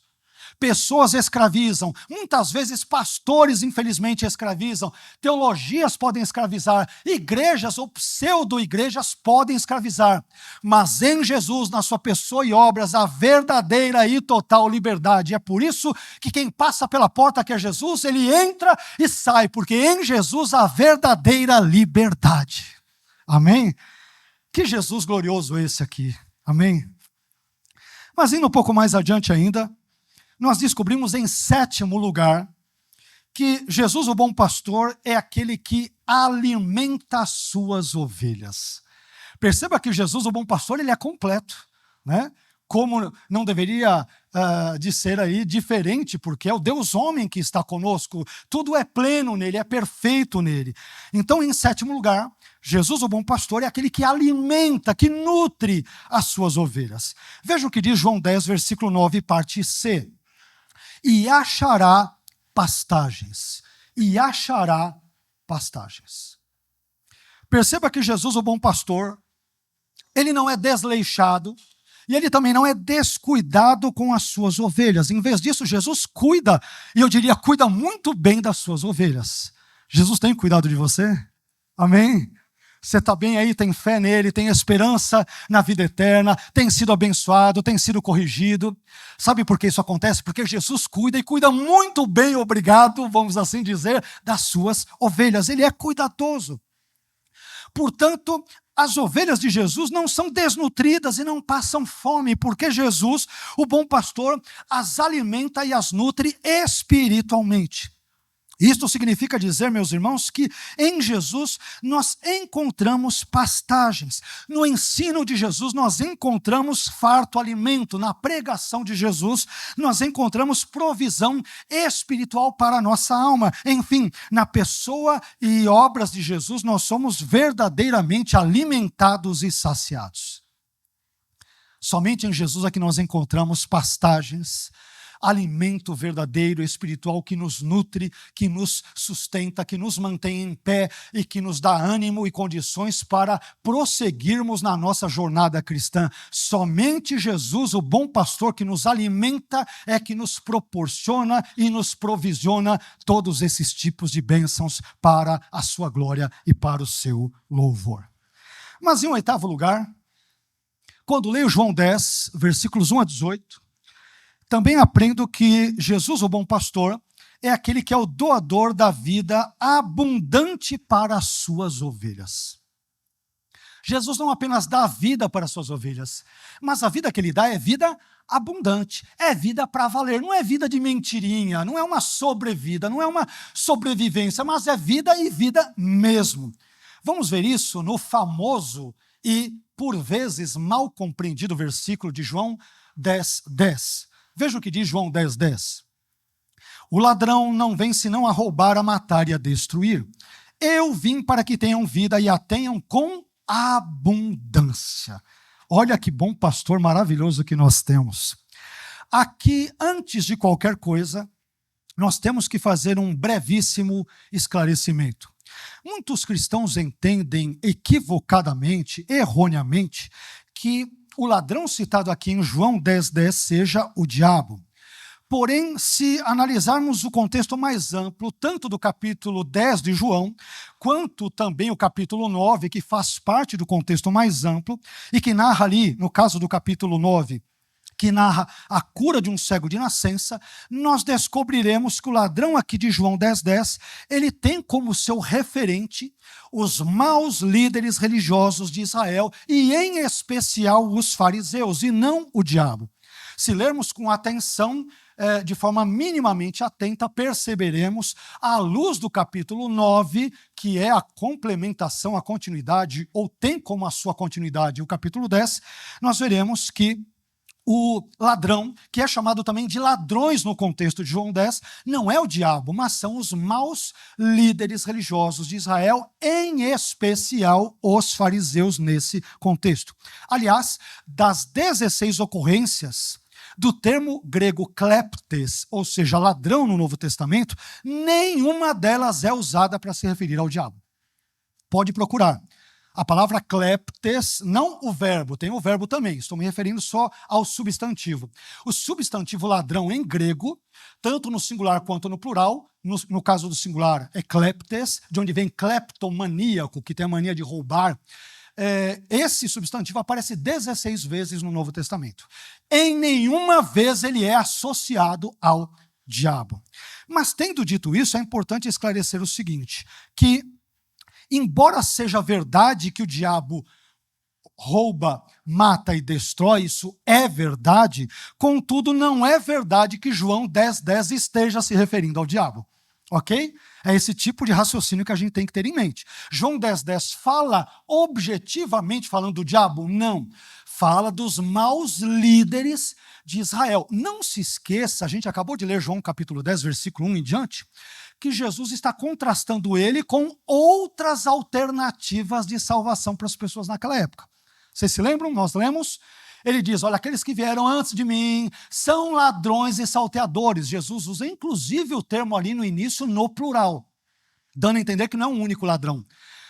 Speaker 1: Pessoas escravizam, muitas vezes pastores infelizmente escravizam, teologias podem escravizar, igrejas ou pseudo-igrejas podem escravizar, mas em Jesus, na sua pessoa e obras, há verdadeira e total liberdade. É por isso que quem passa pela porta que é Jesus, ele entra e sai, porque em Jesus há verdadeira liberdade. Amém? Que Jesus glorioso esse aqui, amém? Mas indo um pouco mais adiante ainda, nós descobrimos em 7º lugar que Jesus, o bom pastor, é aquele que alimenta as suas ovelhas. Perceba que Jesus, o bom pastor, ele é completo, né? Como não deveria de ser aí diferente, porque é o Deus homem que está conosco, tudo é pleno nele, é perfeito nele. Então, em 7º lugar, Jesus, o bom pastor, é aquele que alimenta, que nutre as suas ovelhas. Veja o que diz João 10, versículo 9, parte C. E achará pastagens. E achará pastagens. Perceba que Jesus, o bom pastor, ele não é desleixado e ele também não é descuidado com as suas ovelhas. Em vez disso, Jesus cuida, e eu diria, cuida muito bem das suas ovelhas. Jesus tem cuidado de você? Amém? Você está bem aí, tem fé nele, tem esperança na vida eterna, tem sido abençoado, tem sido corrigido. Sabe por que isso acontece? Porque Jesus cuida e cuida muito bem, obrigado, vamos assim dizer, das suas ovelhas. Ele é cuidadoso. Portanto, as ovelhas de Jesus não são desnutridas e não passam fome, porque Jesus, o bom pastor, as alimenta e as nutre espiritualmente. Isto significa dizer, meus irmãos, que em Jesus nós encontramos pastagens. No ensino de Jesus nós encontramos farto alimento. Na pregação de Jesus nós encontramos provisão espiritual para a nossa alma. Enfim, na pessoa e obras de Jesus nós somos verdadeiramente alimentados e saciados. Somente em Jesus é que nós encontramos pastagens, alimento verdadeiro, espiritual, que nos nutre, que nos sustenta, que nos mantém em pé e que nos dá ânimo e condições para prosseguirmos na nossa jornada cristã. Somente Jesus, o bom pastor que nos alimenta, é que nos proporciona e nos provisiona todos esses tipos de bênçãos para a sua glória e para o seu louvor. Mas em oitavo lugar, quando leio João 10, versículos 1 a 18, também aprendo que Jesus, o bom pastor, é aquele que é o doador da vida abundante para as suas ovelhas. Jesus não apenas dá vida para as suas ovelhas, mas a vida que ele dá é vida abundante, é vida para valer, não é vida de mentirinha, não é uma sobrevida, não é uma sobrevivência, mas é vida e vida mesmo. Vamos ver isso no famoso e, por vezes, mal compreendido versículo de João 10, 10. Veja o que diz João 10, 10. O ladrão não vem senão a roubar, a matar e a destruir. Eu vim para que tenham vida e a tenham com abundância. Olha que bom pastor maravilhoso que nós temos. Aqui, antes de qualquer coisa, nós temos que fazer um brevíssimo esclarecimento. Muitos cristãos entendem equivocadamente, erroneamente, que o ladrão citado aqui em João 10, 10 seja o diabo. Porém, se analisarmos o contexto mais amplo, tanto do capítulo 10 de João, quanto também o capítulo 9, que faz parte do contexto mais amplo, e que narra ali, no caso do capítulo 9, que narra a cura de um cego de nascença, nós descobriremos que o ladrão aqui de João 10, 10, ele tem como seu referente os maus líderes religiosos de Israel, e em especial os fariseus, e não o diabo. Se lermos com atenção, de forma minimamente atenta, perceberemos, à luz do capítulo 9, que é a complementação, a continuidade, ou tem como a sua continuidade o capítulo 10, nós veremos que o ladrão, que é chamado também de ladrões no contexto de João 10, não é o diabo, mas são os maus líderes religiosos de Israel, em especial os fariseus nesse contexto. Aliás, das 16 ocorrências do termo grego kleptes, ou seja, ladrão no Novo Testamento, nenhuma delas é usada para se referir ao diabo. Pode procurar. A palavra kleptes, não o verbo, tem o verbo também, estou me referindo só ao substantivo. O substantivo ladrão em grego, tanto no singular quanto no plural, no caso do singular é kleptes, de onde vem kleptomaníaco, que tem a mania de roubar. Esse substantivo aparece 16 vezes no Novo Testamento. Em nenhuma vez ele é associado ao diabo. Mas tendo dito isso, é importante esclarecer o seguinte, que embora seja verdade que o diabo rouba, mata e destrói, isso é verdade, contudo não é verdade que João 10, 10 esteja se referindo ao diabo. Ok? É esse tipo de raciocínio que a gente tem que ter em mente. João 10, 10 fala objetivamente falando do diabo? Não. Fala dos maus líderes de Israel. Não se esqueça, a gente acabou de ler João capítulo 10, versículo 1 em diante, que Jesus está contrastando ele com outras alternativas de salvação para as pessoas naquela época. Vocês se lembram? Nós lemos, ele diz, olha, aqueles que vieram antes de mim são ladrões e salteadores. Jesus usa inclusive o termo ali no início no plural, dando a entender que não é um único ladrão.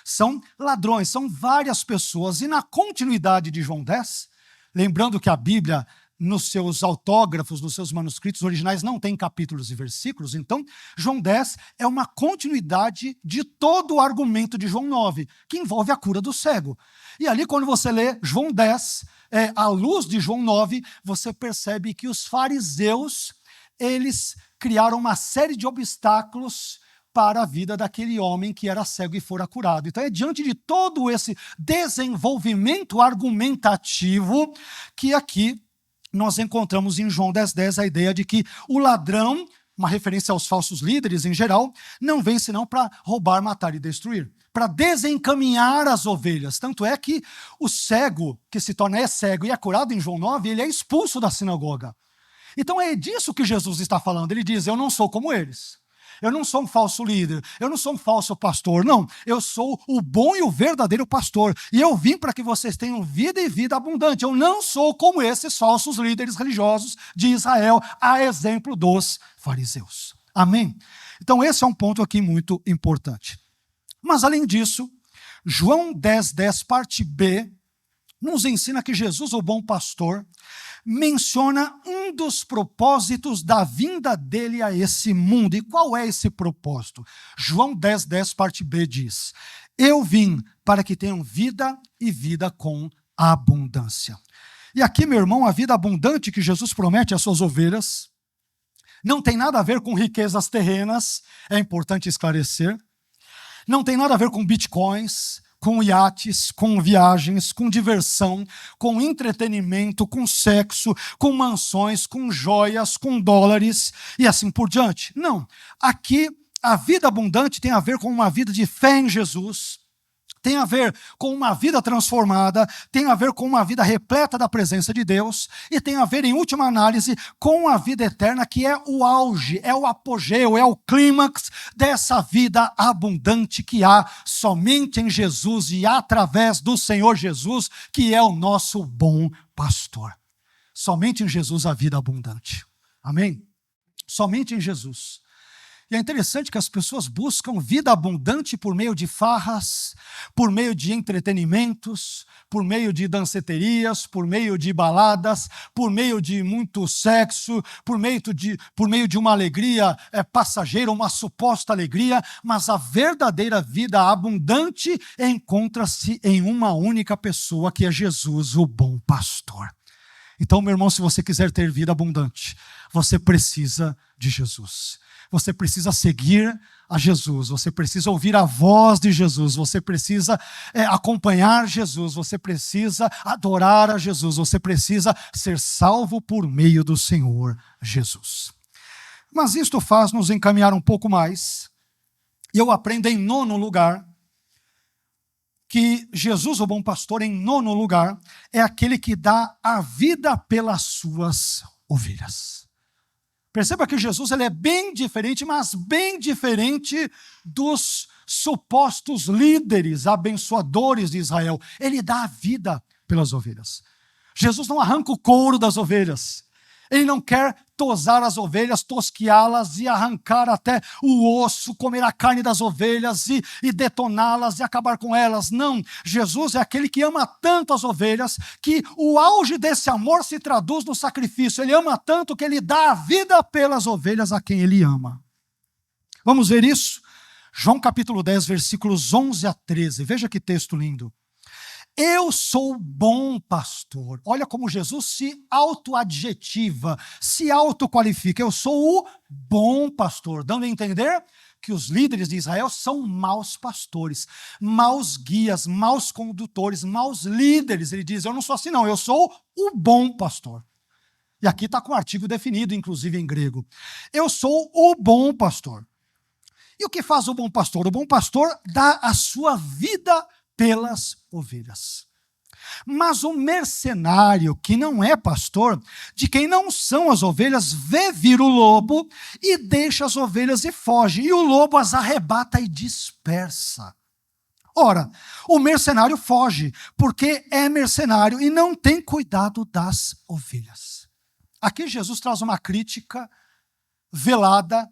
Speaker 1: São ladrões, são várias pessoas. E na continuidade de João 10, lembrando que a Bíblia nos seus autógrafos, nos seus manuscritos originais, não tem capítulos e versículos, então João 10 é uma continuidade de todo o argumento de João 9, que envolve a cura do cego. E ali, quando você lê João 10, à luz de João 9, você percebe que os fariseus, eles criaram uma série de obstáculos para a vida daquele homem que era cego e fora curado. Então é diante de todo esse desenvolvimento argumentativo que aqui nós encontramos em João 10:10 a ideia de que o ladrão, uma referência aos falsos líderes em geral, não vem senão para roubar, matar e destruir, para desencaminhar as ovelhas. Tanto é que o cego, que se torna cego e é curado em João 9, ele é expulso da sinagoga. Então é disso que Jesus está falando. Ele diz, eu não sou como eles. Eu não sou um falso líder, eu não sou um falso pastor, não. Eu sou o bom e o verdadeiro pastor. E eu vim para que vocês tenham vida e vida abundante. Eu não sou como esses falsos líderes religiosos de Israel, a exemplo dos fariseus. Amém? Então esse é um ponto aqui muito importante. Mas além disso, João 10:10, parte B, nos ensina que Jesus, o bom pastor, menciona um dos propósitos da vinda dele a esse mundo. E qual é esse propósito? João 10:10, parte B diz, eu vim para que tenham vida e vida com abundância. E aqui, meu irmão, a vida abundante que Jesus promete às suas ovelhas não tem nada a ver com riquezas terrenas, é importante esclarecer. Não tem nada a ver com bitcoins, com iates, com viagens, com diversão, com entretenimento, com sexo, com mansões, com joias, com dólares e assim por diante. Não. Aqui, a vida abundante tem a ver com uma vida de fé em Jesus, tem a ver com uma vida transformada, tem a ver com uma vida repleta da presença de Deus e tem a ver, em última análise, com a vida eterna, que é o auge, é o apogeu, é o clímax dessa vida abundante que há somente em Jesus e através do Senhor Jesus, que é o nosso bom pastor. Somente em Jesus a vida abundante. Amém? Somente em Jesus. E é interessante que as pessoas buscam vida abundante por meio de farras, por meio de entretenimentos, por meio de danceterias, por meio de baladas, por meio de muito sexo, por meio de uma alegria passageira, uma suposta alegria, mas a verdadeira vida abundante encontra-se em uma única pessoa, que é Jesus, o bom pastor. Então, meu irmão, se você quiser ter vida abundante, você precisa de Jesus. Você precisa seguir a Jesus, você precisa ouvir a voz de Jesus, você precisa acompanhar Jesus, você precisa adorar a Jesus, você precisa ser salvo por meio do Senhor Jesus. Mas isto faz nos encaminhar um pouco mais, e eu aprendo em nono lugar, que Jesus, o bom pastor, em nono lugar, é aquele que dá a vida pelas suas ovelhas. Perceba que Jesus ele é bem diferente, mas bem diferente dos supostos líderes abençoadores de Israel. Ele dá a vida pelas ovelhas. Jesus não arranca o couro das ovelhas. Ele não quer tosar as ovelhas, tosquiá-las e arrancar até o osso, comer a carne das ovelhas e detoná-las e acabar com elas. Não, Jesus é aquele que ama tanto as ovelhas que o auge desse amor se traduz no sacrifício. Ele ama tanto que ele dá a vida pelas ovelhas a quem ele ama. Vamos ver isso? João capítulo 10, versículos 11 a 13. Veja que texto lindo. Eu sou bom pastor. Olha como Jesus se autoadjetiva, se autoqualifica. Eu sou o bom pastor, dando a entender que os líderes de Israel são maus pastores, maus guias, maus condutores, maus líderes. Ele diz, eu não sou assim não, eu sou o bom pastor. E aqui está com o artigo definido, inclusive em grego. Eu sou o bom pastor. E o que faz o bom pastor? O bom pastor dá a sua vida pelas ovelhas. Mas o mercenário, que não é pastor, de quem não são as ovelhas, vê vir o lobo e deixa as ovelhas e foge. E o lobo as arrebata e dispersa. Ora, o mercenário foge, porque é mercenário e não tem cuidado das ovelhas. Aqui Jesus traz uma crítica velada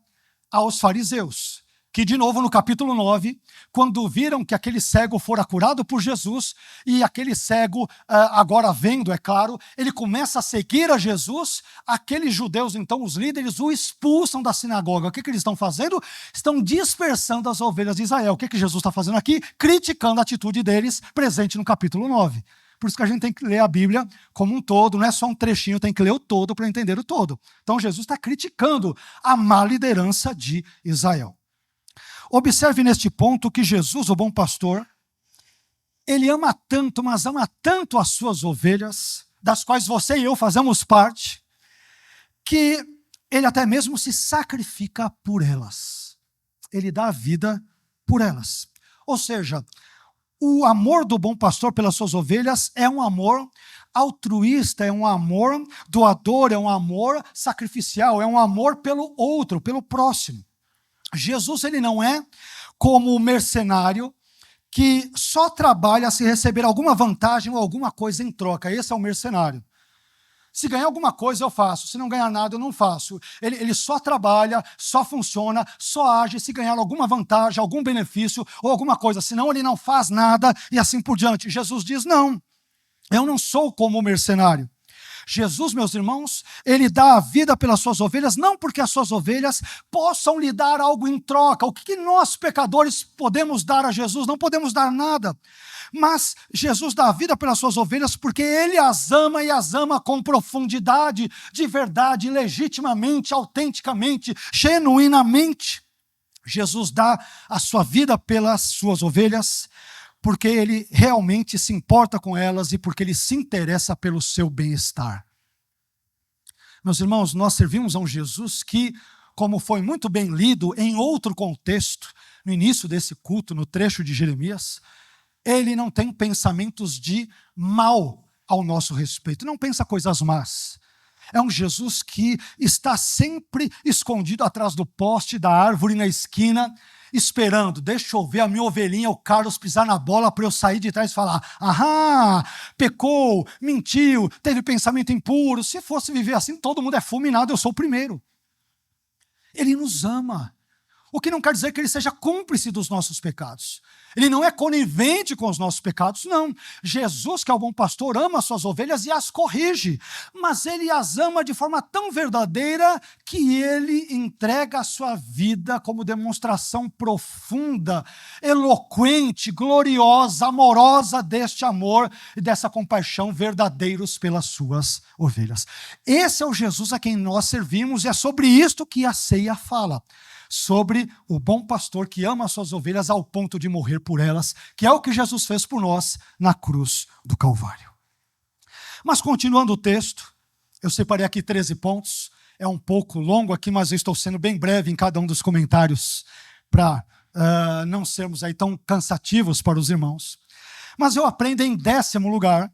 Speaker 1: aos fariseus, que, de novo, no capítulo 9, quando viram que aquele cego fora curado por Jesus, e aquele cego, agora vendo, é claro, ele começa a seguir a Jesus, aqueles judeus, então, os líderes, o expulsam da sinagoga. O que eles estão fazendo? Estão dispersando as ovelhas de Israel. O que Jesus está fazendo aqui? Criticando a atitude deles, presente no capítulo 9. Por isso que a gente tem que ler a Bíblia como um todo, não é só um trechinho, tem que ler o todo para entender o todo. Então Jesus está criticando a má liderança de Israel. Observe neste ponto que Jesus, o bom pastor, ele ama tanto, mas ama tanto as suas ovelhas, das quais você e eu fazemos parte, que ele até mesmo se sacrifica por elas. Ele dá a vida por elas. Ou seja, o amor do bom pastor pelas suas ovelhas é um amor altruísta, é um amor doador, é um amor sacrificial, é um amor pelo outro, pelo próximo. Jesus, ele não é como o mercenário que só trabalha se receber alguma vantagem ou alguma coisa em troca. Esse é o mercenário. Se ganhar alguma coisa, eu faço. Se não ganhar nada, eu não faço. Ele só trabalha, só funciona, só age se ganhar alguma vantagem, algum benefício ou alguma coisa. Senão, ele não faz nada e assim por diante. Jesus diz, não, eu não sou como o mercenário. Jesus, meus irmãos, ele dá a vida pelas suas ovelhas, não porque as suas ovelhas possam lhe dar algo em troca. O que nós, pecadores, podemos dar a Jesus? Não podemos dar nada. Mas Jesus dá a vida pelas suas ovelhas porque ele as ama e as ama com profundidade, de verdade, legitimamente, autenticamente, genuinamente. Jesus dá a sua vida pelas suas ovelhas porque ele realmente se importa com elas e porque ele se interessa pelo seu bem-estar. Meus irmãos, nós servimos a um Jesus que, como foi muito bem lido em outro contexto, no início desse culto, no trecho de Jeremias, ele não tem pensamentos de mal ao nosso respeito, não pensa coisas más. É um Jesus que está sempre escondido atrás do poste da árvore na esquina, esperando, deixa eu ver a minha ovelhinha, o Carlos, pisar na bola para eu sair de trás e falar, aham, pecou, mentiu, teve pensamento impuro. Se fosse viver assim, todo mundo é fulminado, eu sou o primeiro. Ele nos ama. O que não quer dizer que ele seja cúmplice dos nossos pecados. Ele não é conivente com os nossos pecados, não. Jesus, que é o bom pastor, ama as suas ovelhas e as corrige. Mas ele as ama de forma tão verdadeira que ele entrega a sua vida como demonstração profunda, eloquente, gloriosa, amorosa deste amor e dessa compaixão verdadeiros pelas suas ovelhas. Esse é o Jesus a quem nós servimos e é sobre isto que a ceia fala. Sobre o bom pastor que ama as suas ovelhas ao ponto de morrer por elas, que é o que Jesus fez por nós na cruz do Calvário. Mas continuando o texto, eu separei aqui 13 pontos, é um pouco longo aqui, mas eu estou sendo bem breve em cada um dos comentários para não sermos aí tão cansativos para os irmãos. Mas eu aprendo em 10º lugar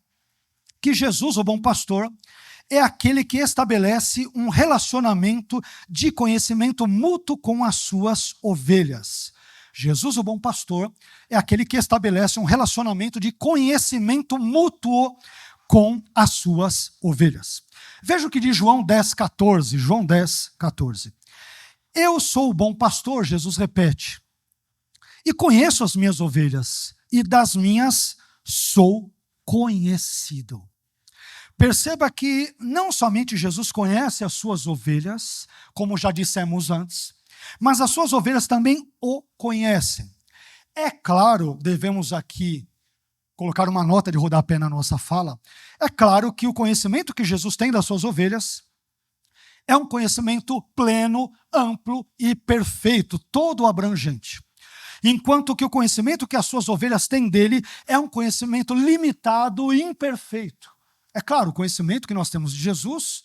Speaker 1: que Jesus, o bom pastor, é aquele que estabelece um relacionamento de conhecimento mútuo com as suas ovelhas. Jesus, o bom pastor, é aquele que estabelece um relacionamento de conhecimento mútuo com as suas ovelhas. Veja o que diz João 10,14. João 10,14. Eu sou o bom pastor, Jesus repete, e conheço as minhas ovelhas, e das minhas sou conhecido. Perceba que não somente Jesus conhece as suas ovelhas, como já dissemos antes, mas as suas ovelhas também o conhecem. É claro, devemos aqui colocar uma nota de rodapé na nossa fala, é claro que o conhecimento que Jesus tem das suas ovelhas é um conhecimento pleno, amplo e perfeito, todo abrangente. Enquanto que o conhecimento que as suas ovelhas têm dele é um conhecimento limitado e imperfeito. É claro, o conhecimento que nós temos de Jesus,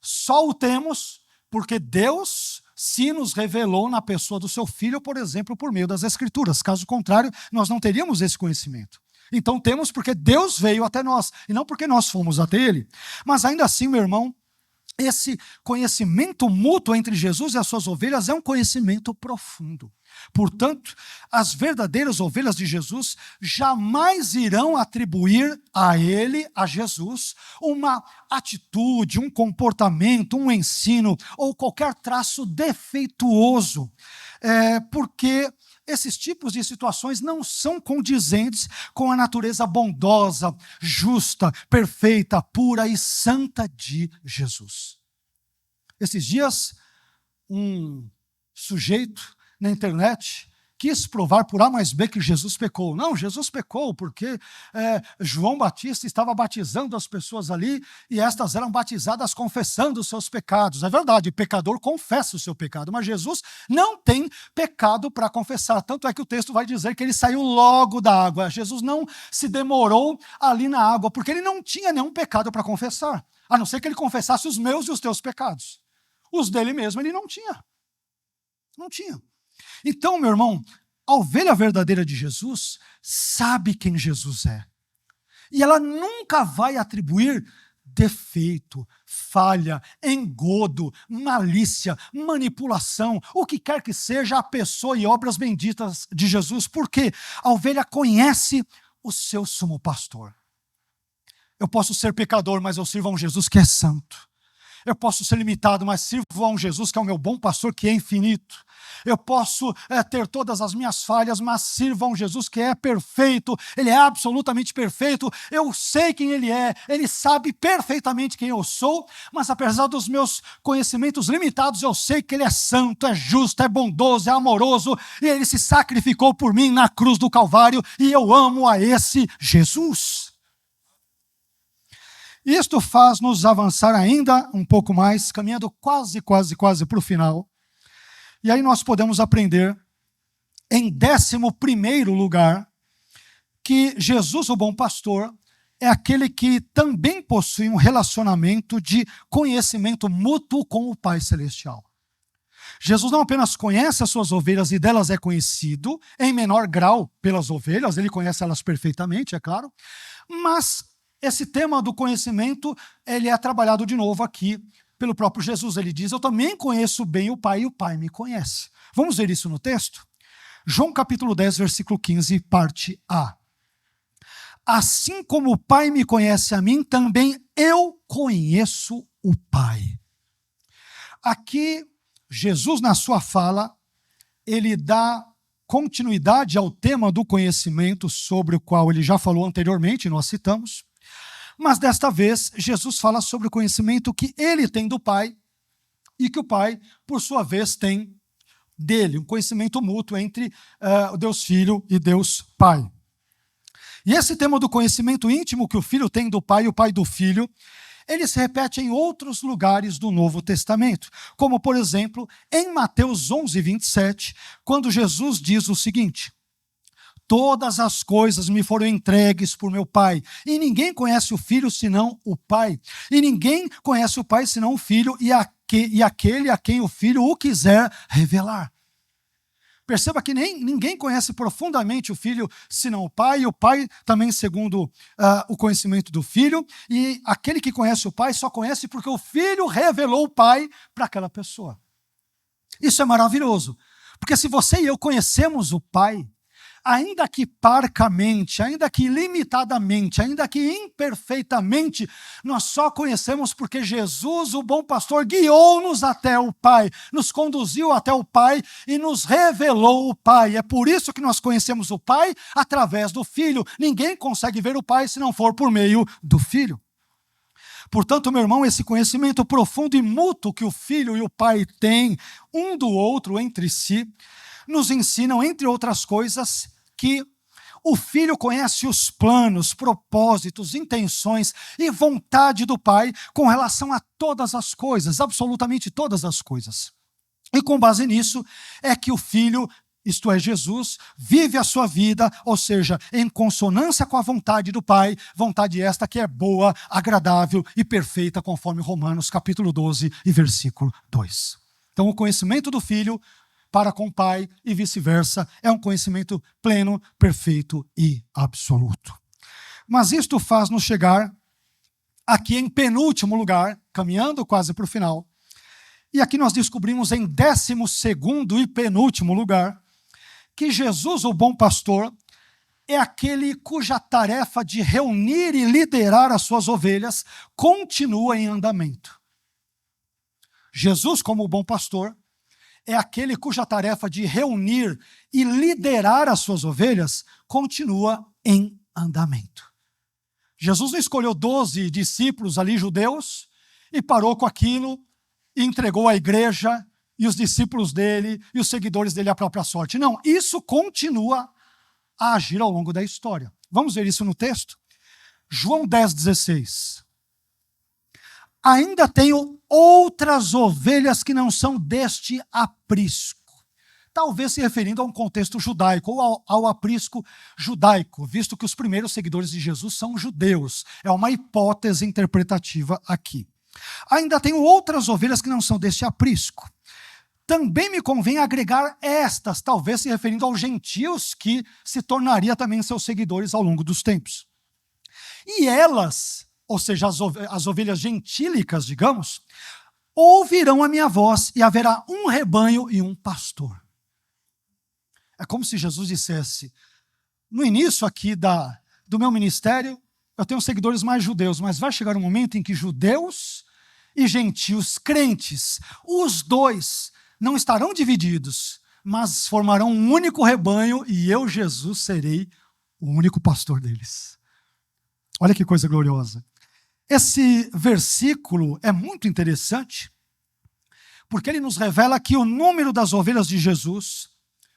Speaker 1: só o temos porque Deus se nos revelou na pessoa do seu Filho, por exemplo, por meio das Escrituras. Caso contrário, nós não teríamos esse conhecimento. Então temos porque Deus veio até nós, e não porque nós fomos até Ele. Mas ainda assim, meu irmão, esse conhecimento mútuo entre Jesus e as suas ovelhas é um conhecimento profundo. Portanto, as verdadeiras ovelhas de Jesus jamais irão atribuir a ele, a Jesus, uma atitude, um comportamento, um ensino ou qualquer traço defeituoso. porque esses tipos de situações não são condizentes com a natureza bondosa, justa, perfeita, pura e santa de Jesus. Esses dias, um sujeito na internet quis provar por A mais B que Jesus pecou. Não, Jesus pecou porque João Batista estava batizando as pessoas ali e estas eram batizadas confessando os seus pecados. É verdade, o pecador confessa o seu pecado, mas Jesus não tem pecado para confessar. Tanto é que o texto vai dizer que ele saiu logo da água. Jesus não se demorou ali na água, porque ele não tinha nenhum pecado para confessar, a não ser que ele confessasse os meus e os teus pecados. Os dele mesmo ele não tinha. Não tinha. Então, meu irmão, a ovelha verdadeira de Jesus sabe quem Jesus é. E ela nunca vai atribuir defeito, falha, engodo, malícia, manipulação, o que quer que seja a pessoa e obras benditas de Jesus, porque a ovelha conhece o seu sumo pastor. Eu posso ser pecador, mas eu sirvo a um Jesus que é santo. Eu posso ser limitado, mas sirvo a um Jesus que é o meu bom pastor, que é infinito. Eu posso ter todas as minhas falhas, mas sirvo a um Jesus que é perfeito. Ele é absolutamente perfeito. Eu sei quem Ele é. Ele sabe perfeitamente quem eu sou, mas apesar dos meus conhecimentos limitados, eu sei que Ele é santo, é justo, é bondoso, é amoroso, e Ele se sacrificou por mim na cruz do Calvário, e eu amo a esse Jesus. Isto faz-nos avançar ainda um pouco mais, caminhando quase para o final. E aí nós podemos aprender, em 11º lugar, que Jesus, o bom pastor, é aquele que também possui um relacionamento de conhecimento mútuo com o Pai Celestial. Jesus não apenas conhece as suas ovelhas e delas é conhecido, em menor grau pelas ovelhas, ele conhece elas perfeitamente, é claro, mas esse tema do conhecimento, ele é trabalhado de novo aqui pelo próprio Jesus. Ele diz, eu também conheço bem o Pai e o Pai me conhece. Vamos ver isso no texto? João capítulo 10, versículo 15, parte A. Assim como o Pai me conhece a mim, também eu conheço o Pai. Aqui, Jesus, na sua fala, ele dá continuidade ao tema do conhecimento, sobre o qual ele já falou anteriormente, nós citamos. Mas desta vez, Jesus fala sobre o conhecimento que ele tem do Pai e que o Pai, por sua vez, tem dele. Um conhecimento mútuo entre Deus Filho e Deus Pai. E esse tema do conhecimento íntimo que o Filho tem do Pai e o Pai do Filho, ele se repete em outros lugares do Novo Testamento. Como, por exemplo, em Mateus 11, 27, quando Jesus diz o seguinte: todas as coisas me foram entregues por meu Pai, e ninguém conhece o Filho senão o Pai, e ninguém conhece o Pai senão o Filho e aquele a quem o Filho o quiser revelar. Perceba que ninguém conhece profundamente o Filho senão o Pai, e o Pai também segundo o conhecimento do Filho, e aquele que conhece o Pai só conhece porque o Filho revelou o Pai para aquela pessoa. Isso é maravilhoso, porque se você e eu conhecemos o Pai, ainda que parcamente, ainda que limitadamente, ainda que imperfeitamente, nós só conhecemos porque Jesus, o bom pastor, guiou-nos até o Pai, nos conduziu até o Pai e nos revelou o Pai. É por isso que nós conhecemos o Pai através do Filho. Ninguém consegue ver o Pai se não for por meio do Filho. Portanto, meu irmão, esse conhecimento profundo e mútuo que o Filho e o Pai têm um do outro entre si, nos ensinam, entre outras coisas, que o Filho conhece os planos, propósitos, intenções e vontade do Pai com relação a todas as coisas, absolutamente todas as coisas. E com base nisso é que o Filho, isto é, Jesus, vive a sua vida, ou seja, em consonância com a vontade do Pai, vontade esta que é boa, agradável e perfeita, conforme Romanos capítulo 12 e versículo 2. Então, o conhecimento do Filho para com o Pai e vice-versa, é um conhecimento pleno, perfeito e absoluto. Mas isto faz-nos chegar aqui em penúltimo lugar, caminhando quase para o final, e aqui nós descobrimos em 12º e penúltimo lugar, que Jesus, o bom pastor, é aquele cuja tarefa de reunir e liderar as suas ovelhas continua em andamento. Jesus, como o bom pastor, é aquele cuja tarefa de reunir e liderar as suas ovelhas continua em andamento. Jesus não escolheu 12 discípulos ali, judeus, e parou com aquilo, e entregou a igreja, e os discípulos dele, e os seguidores dele à própria sorte. Não, isso continua a agir ao longo da história. Vamos ver isso no texto? João 10,16. Ainda tenho outras ovelhas que não são deste aprisco. Talvez se referindo a um contexto judaico, ou ao aprisco judaico, visto que os primeiros seguidores de Jesus são judeus. É uma hipótese interpretativa aqui. Ainda tenho outras ovelhas que não são deste aprisco. Também me convém agregar estas, talvez se referindo aos gentios, que se tornaria também seus seguidores ao longo dos tempos. E elas, ou seja, as ovelhas gentílicas, digamos, ouvirão a minha voz, e haverá um rebanho e um pastor. É como se Jesus dissesse, no início aqui do meu ministério, eu tenho seguidores mais judeus, mas vai chegar um momento em que judeus e gentios, crentes, os dois não estarão divididos, mas formarão um único rebanho, e eu, Jesus, serei o único pastor deles. Olha que coisa gloriosa. Esse versículo é muito interessante, porque ele nos revela que o número das ovelhas de Jesus,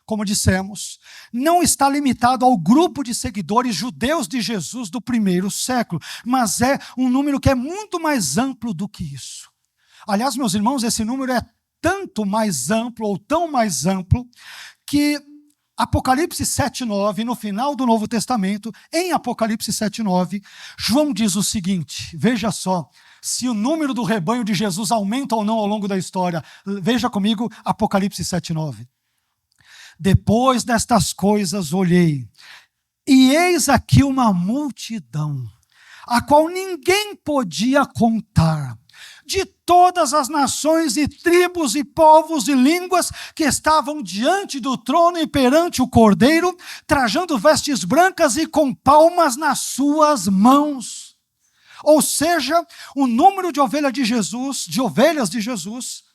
Speaker 1: como dissemos, não está limitado ao grupo de seguidores judeus de Jesus do primeiro século, mas é um número que é muito mais amplo do que isso. Aliás, meus irmãos, esse número é tanto mais amplo, ou tão mais amplo, que Apocalipse 7,9, no final do Novo Testamento, em Apocalipse 7,9, João diz o seguinte, veja só, se o número do rebanho de Jesus aumenta ou não ao longo da história. Veja comigo Apocalipse 7,9. Depois destas coisas olhei, e eis aqui uma multidão, a qual ninguém podia contar, de todas as nações e tribos e povos e línguas que estavam diante do trono e perante o Cordeiro, trajando vestes brancas e com palmas nas suas mãos. Ou seja, o número de ovelhas de Jesus,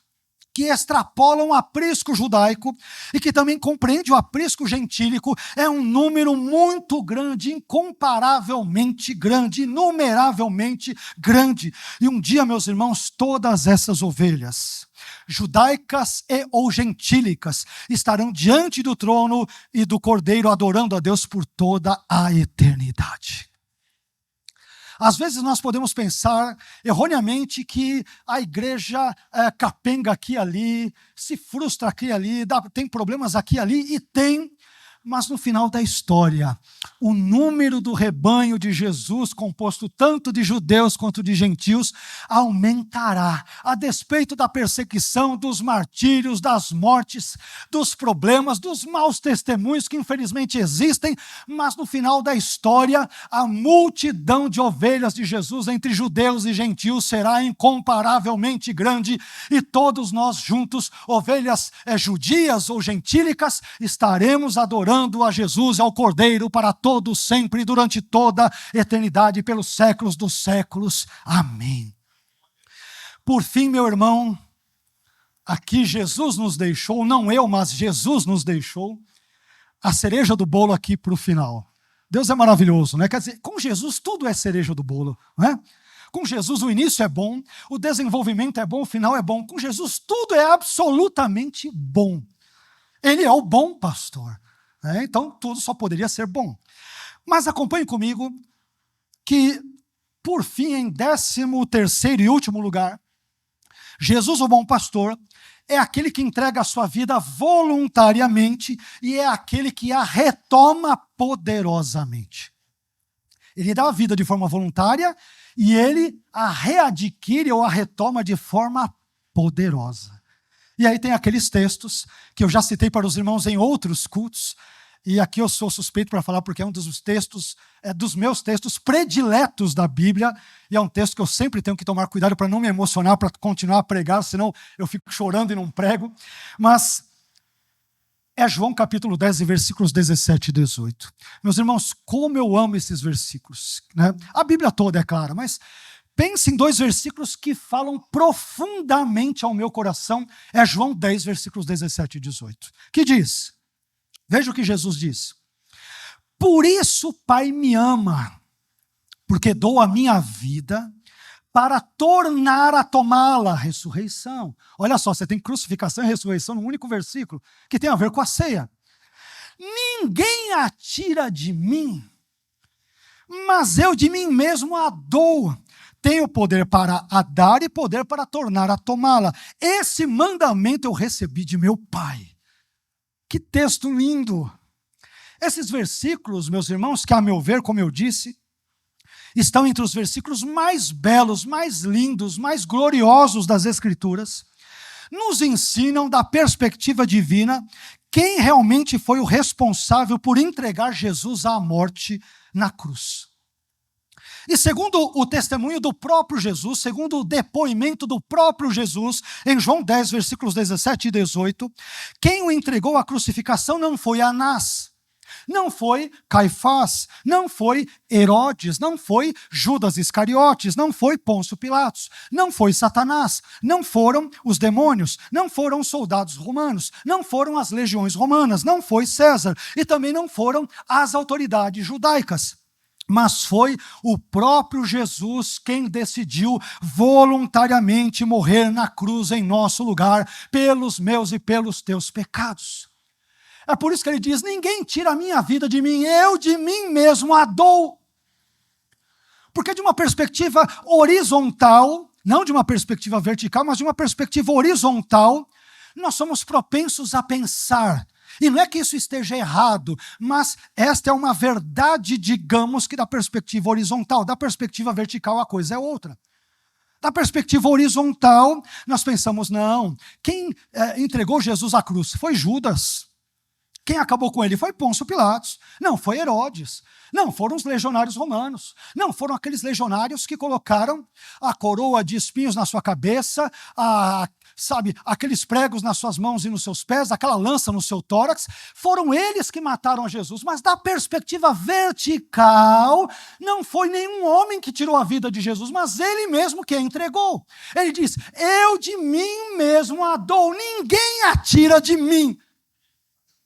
Speaker 1: que extrapolam o aprisco judaico e que também compreende o aprisco gentílico, é um número muito grande, incomparavelmente grande, inumeravelmente grande. E um dia, meus irmãos, todas essas ovelhas, judaicas e ou gentílicas, estarão diante do trono e do Cordeiro, adorando a Deus por toda a eternidade. Às vezes nós podemos pensar erroneamente que a igreja capenga aqui e ali, se frustra aqui e ali, tem problemas aqui e ali, e tem, mas no final da história, o número do rebanho de Jesus, composto tanto de judeus quanto de gentios, aumentará, a despeito da perseguição, dos martírios, das mortes, dos problemas, dos maus testemunhos que infelizmente existem, mas no final da história, a multidão de ovelhas de Jesus entre judeus e gentios será incomparavelmente grande, e todos nós juntos, ovelhas judias ou gentílicas, estaremos adorando a Jesus e ao Cordeiro para todos sempre, durante toda a eternidade, pelos séculos dos séculos. Amém. Por fim, meu irmão, aqui Jesus nos deixou, não eu, mas Jesus nos deixou, a cereja do bolo aqui para o final. Deus é maravilhoso, né? Quer dizer, com Jesus tudo é cereja do bolo, né? Com Jesus o início é bom, o desenvolvimento é bom, o final é bom. Com Jesus tudo é absolutamente bom. Ele é o bom pastor. Então, tudo só poderia ser bom. Mas acompanhe comigo que, por fim, em 13º e último lugar, Jesus, o bom pastor, é aquele que entrega a sua vida voluntariamente e é aquele que a retoma poderosamente. Ele dá a vida de forma voluntária e ele a readquire ou a retoma de forma poderosa. E aí tem aqueles textos que eu já citei para os irmãos em outros cultos, e aqui eu sou suspeito para falar porque é um dos textos, dos meus textos prediletos da Bíblia, e é um texto que eu sempre tenho que tomar cuidado para não me emocionar, para continuar a pregar, senão eu fico chorando e não prego. Mas é João capítulo 10, versículos 17 e 18. Meus irmãos, como eu amo esses versículos, né? A Bíblia toda, é claro, mas Pense em 2 versículos que falam profundamente ao meu coração. É João 10, versículos 17 e 18. Que diz, veja o que Jesus diz. Por isso o Pai me ama, porque dou a minha vida para tornar a tomá-la, ressurreição. Olha só, você tem crucificação e ressurreição no único versículo, que tem a ver com a ceia. Ninguém a tira de mim, mas eu de mim mesmo a dou. Tenho poder para a dar e poder para tornar a tomá-la. Esse mandamento eu recebi de meu Pai. Que texto lindo! Esses versículos, meus irmãos, que a meu ver, como eu disse, estão entre os versículos mais belos, mais lindos, mais gloriosos das Escrituras, nos ensinam da perspectiva divina quem realmente foi o responsável por entregar Jesus à morte na cruz. E segundo o testemunho do próprio Jesus, segundo o depoimento do próprio Jesus, em João 10, versículos 17 e 18, quem o entregou à crucificação não foi Anás, não foi Caifás, não foi Herodes, não foi Judas Iscariotes, não foi Pôncio Pilatos, não foi Satanás, não foram os demônios, não foram os soldados romanos, não foram as legiões romanas, não foi César e também não foram as autoridades judaicas. Mas foi o próprio Jesus quem decidiu voluntariamente morrer na cruz em nosso lugar, pelos meus e pelos teus pecados. É por isso que ele diz, ninguém tira a minha vida de mim, eu de mim mesmo a dou. Porque de uma perspectiva horizontal, não de uma perspectiva vertical, mas de uma perspectiva horizontal, nós somos propensos a pensar. E não é que isso esteja errado, mas esta é uma verdade, digamos que da perspectiva horizontal. Da perspectiva vertical a coisa é outra. Da perspectiva horizontal, nós pensamos, não, quem entregou Jesus à cruz foi Judas. Quem acabou com ele foi Pôncio Pilatos. Não foi Herodes. Não foram os legionários romanos. Não foram aqueles legionários que colocaram a coroa de espinhos na sua cabeça, aqueles pregos nas suas mãos e nos seus pés, aquela lança no seu tórax. Foram eles que mataram a Jesus. Mas da perspectiva vertical, não foi nenhum homem que tirou a vida de Jesus, mas ele mesmo que a entregou. Ele diz, eu de mim mesmo a dou, ninguém a tira de mim.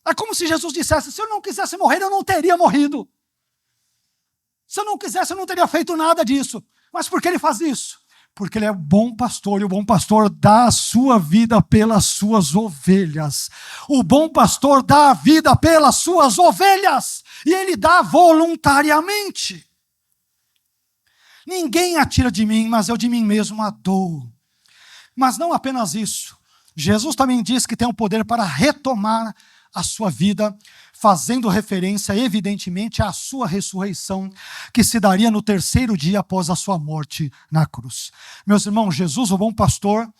Speaker 1: É como se Jesus dissesse, se eu não quisesse morrer, eu não teria morrido. Se eu não quisesse, eu não teria feito nada disso. Mas por que ele faz isso? Porque ele é bom pastor, e o bom pastor dá a sua vida pelas suas ovelhas. O bom pastor dá a vida pelas suas ovelhas, e ele dá voluntariamente. Ninguém a tira de mim, mas eu de mim mesmo a dou. Mas não apenas isso. Jesus também diz que tem o poder para retomar a sua vida, fazendo referência, evidentemente, à sua ressurreição, que se daria no 3º dia após a sua morte na cruz. Meus irmãos, Jesus, o bom pastor,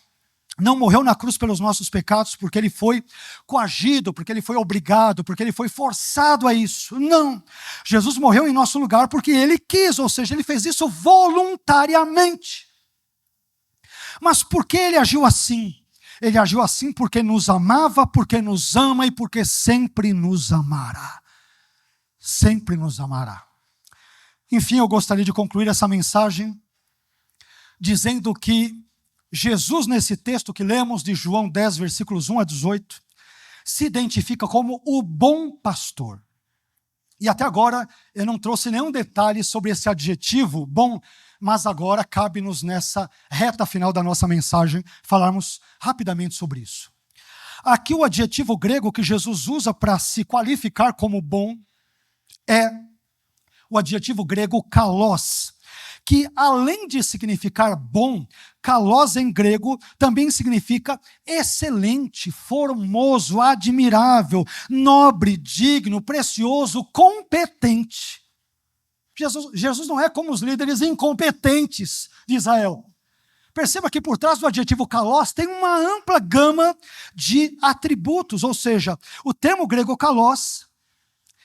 Speaker 1: não morreu na cruz pelos nossos pecados, porque ele foi coagido, porque ele foi obrigado, porque ele foi forçado a isso. Não. Jesus morreu em nosso lugar porque ele quis, ou seja, ele fez isso voluntariamente. Mas por que ele agiu assim? Ele agiu assim porque nos amava, porque nos ama e porque sempre nos amará. Sempre nos amará. Enfim, eu gostaria de concluir essa mensagem dizendo que Jesus, nesse texto que lemos de João 10, versículos 1 a 18, se identifica como o bom pastor. E até agora eu não trouxe nenhum detalhe sobre esse adjetivo bom, mas agora cabe-nos nessa reta final da nossa mensagem falarmos rapidamente sobre isso. Aqui o adjetivo grego que Jesus usa para se qualificar como bom é o adjetivo grego kalos, que além de significar bom, kalos em grego também significa excelente, formoso, admirável, nobre, digno, precioso, competente. Jesus não é como os líderes incompetentes de Israel. Perceba que por trás do adjetivo kalos tem uma ampla gama de atributos, ou seja, o termo grego kalos,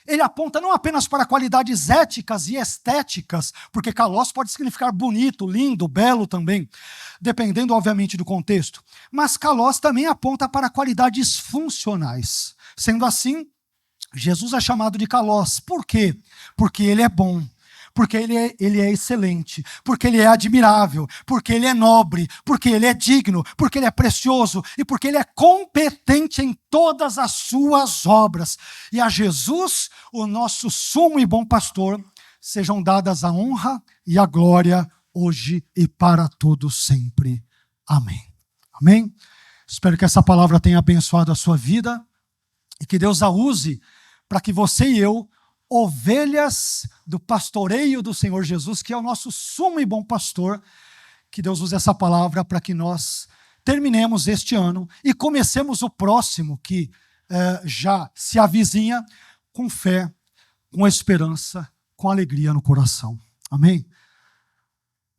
Speaker 1: ele aponta não apenas para qualidades éticas e estéticas, porque kalos pode significar bonito, lindo, belo também, dependendo obviamente do contexto, mas kalos também aponta para qualidades funcionais. Sendo assim, Jesus é chamado de kalos. Por quê? Porque ele é bom. porque ele é excelente, porque ele é admirável, porque ele é nobre, porque ele é digno, porque ele é precioso e porque ele é competente em todas as suas obras. E a Jesus, o nosso sumo e bom pastor, sejam dadas a honra e a glória hoje e para todos sempre. Amém. Amém? Espero que essa palavra tenha abençoado a sua vida e que Deus a use para que você e eu, ovelhas do pastoreio do Senhor Jesus, que é o nosso sumo e bom pastor, que Deus use essa palavra para que nós terminemos este ano e comecemos o próximo, que já se avizinha, com fé, com esperança, com alegria no coração. Amém?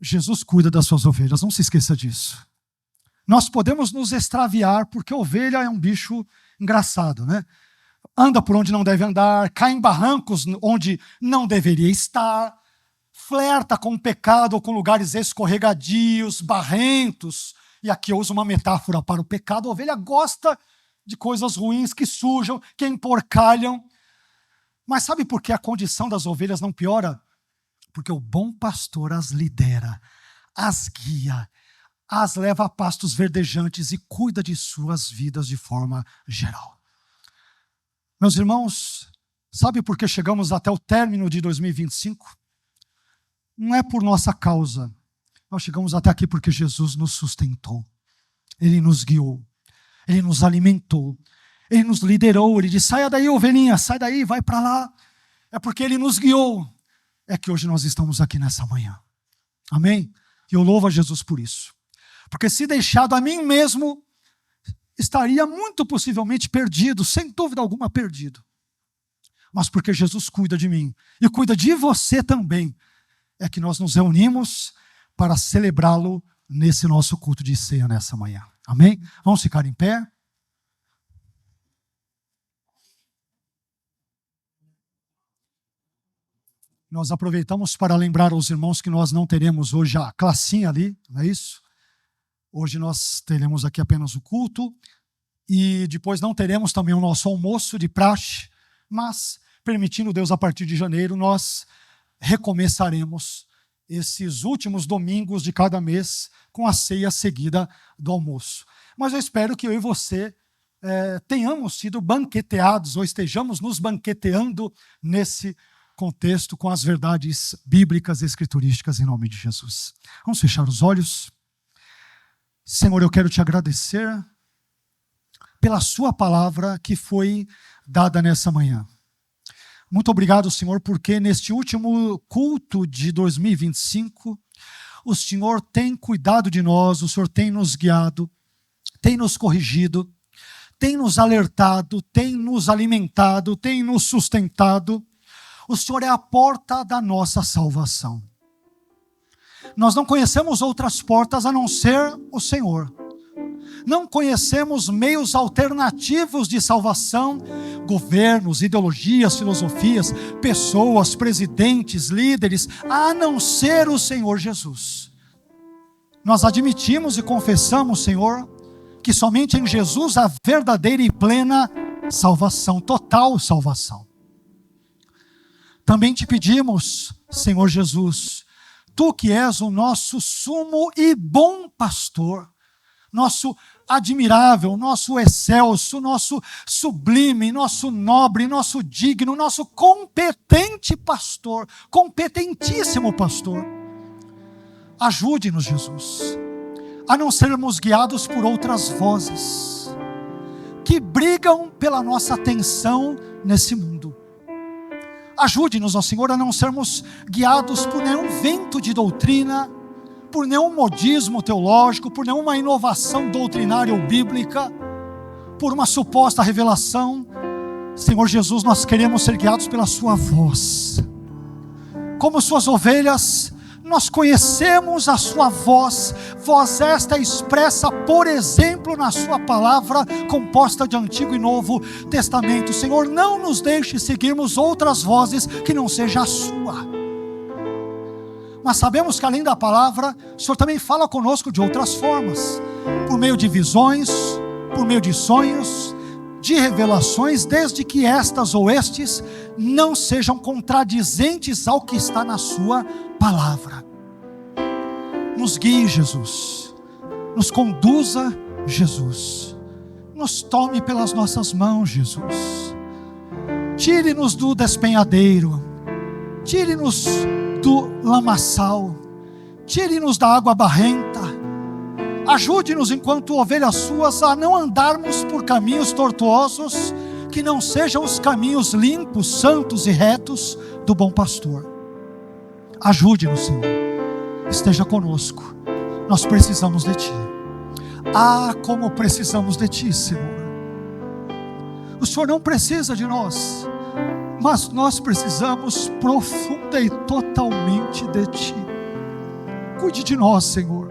Speaker 1: Jesus cuida das suas ovelhas, não se esqueça disso. Nós podemos nos extraviar, porque a ovelha é um bicho engraçado, né? Anda por onde não deve andar, cai em barrancos onde não deveria estar, flerta com o pecado ou com lugares escorregadios, barrentos. E aqui eu uso uma metáfora para o pecado. A ovelha gosta de coisas ruins que sujam, que emporcalham. Mas sabe por que a condição das ovelhas não piora? Porque o bom pastor as lidera, as guia, as leva a pastos verdejantes e cuida de suas vidas de forma geral. Meus irmãos, sabe por que chegamos até o término de 2025? Não é por nossa causa. Nós chegamos até aqui porque Jesus nos sustentou. Ele nos guiou. Ele nos alimentou. Ele nos liderou. Ele disse, saia daí, ovelhinha, sai daí, vai para lá. É porque Ele nos guiou. É que hoje nós estamos aqui nessa manhã. Amém? E eu louvo a Jesus por isso. Porque se deixado a mim mesmo, estaria muito possivelmente perdido, sem dúvida alguma perdido. Mas porque Jesus cuida de mim e cuida de você também, é que nós nos reunimos para celebrá-lo nesse nosso culto de ceia nessa manhã. Amém? Vamos ficar em pé? Nós aproveitamos para lembrar aos irmãos que nós não teremos hoje a classinha ali, não é isso? Hoje nós teremos aqui apenas o culto e depois não teremos também o nosso almoço de praxe, mas, permitindo Deus, a partir de janeiro, nós recomeçaremos esses últimos domingos de cada mês com a ceia seguida do almoço. Mas eu espero que eu e você tenhamos sido banqueteados ou estejamos nos banqueteando nesse contexto com as verdades bíblicas e escriturísticas em nome de Jesus. Vamos fechar os olhos. Senhor, eu quero te agradecer pela sua palavra que foi dada nessa manhã. Muito obrigado, Senhor, porque neste último culto de 2025, o Senhor tem cuidado de nós, o Senhor tem nos guiado, tem nos corrigido, tem nos alertado, tem nos alimentado, tem nos sustentado. O Senhor é a porta da nossa salvação. Nós não conhecemos outras portas a não ser o Senhor. Não conhecemos meios alternativos de salvação, governos, ideologias, filosofias, pessoas, presidentes, líderes, a não ser o Senhor Jesus. Nós admitimos e confessamos, Senhor, que somente em Jesus há verdadeira e plena salvação, total salvação. Também te pedimos, Senhor Jesus, Tu que és o nosso sumo e bom pastor, nosso admirável, nosso excelso, nosso sublime, nosso nobre, nosso digno, nosso competente pastor, competentíssimo pastor. Ajude-nos, Jesus, a não sermos guiados por outras vozes que brigam pela nossa atenção nesse mundo. Ajude-nos, ó Senhor, a não sermos guiados por nenhum vento de doutrina, por nenhum modismo teológico, por nenhuma inovação doutrinária ou bíblica, por uma suposta revelação. Senhor Jesus, nós queremos ser guiados pela sua voz. Como suas ovelhas, nós conhecemos a sua voz, voz esta expressa, por exemplo, na sua palavra, composta de Antigo e Novo Testamento. Senhor, não nos deixe seguirmos outras vozes que não seja a sua. Mas sabemos que além da palavra, o Senhor também fala conosco de outras formas, por meio de visões, por meio de sonhos, de revelações, desde que estas ou estes não sejam contradizentes ao que está na sua palavra. Nos guie, Jesus. Nos conduza, Jesus. Nos tome pelas nossas mãos, Jesus. Tire-nos do despenhadeiro. Tire-nos do lamaçal. Tire-nos da água barrenta. Ajude-nos, enquanto ovelhas suas, a não andarmos por caminhos tortuosos, que não sejam os caminhos limpos, santos e retos do bom pastor. Ajude-nos, Senhor. Esteja conosco. Nós precisamos de Ti. Ah, como precisamos de Ti, Senhor. O Senhor não precisa de nós, mas nós precisamos profunda e totalmente de Ti. Cuide de nós, Senhor.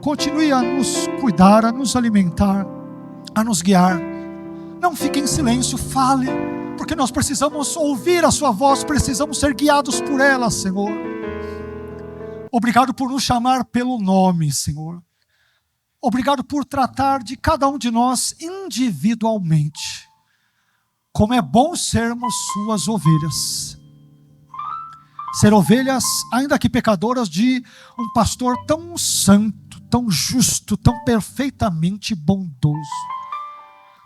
Speaker 1: Continue a nos cuidar, a nos alimentar, a nos guiar. Não fique em silêncio, fale, porque nós precisamos ouvir a Sua voz, precisamos ser guiados por ela, Senhor. Obrigado por nos chamar pelo nome, Senhor. Obrigado por tratar de cada um de nós individualmente. Como é bom sermos Suas ovelhas. Ser ovelhas, ainda que pecadoras, de um pastor tão santo, tão justo, tão perfeitamente bondoso.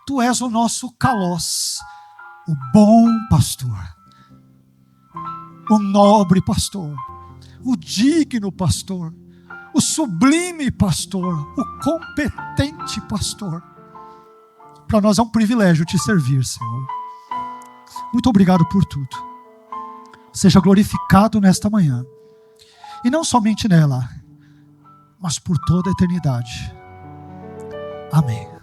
Speaker 1: Tu és o nosso Kalós, o bom pastor, o nobre pastor, o digno pastor, o sublime pastor, o competente pastor. Para nós é um privilégio Te servir, Senhor. Muito obrigado por tudo. Seja glorificado nesta manhã. E não somente nela, mas por toda a eternidade. Amém.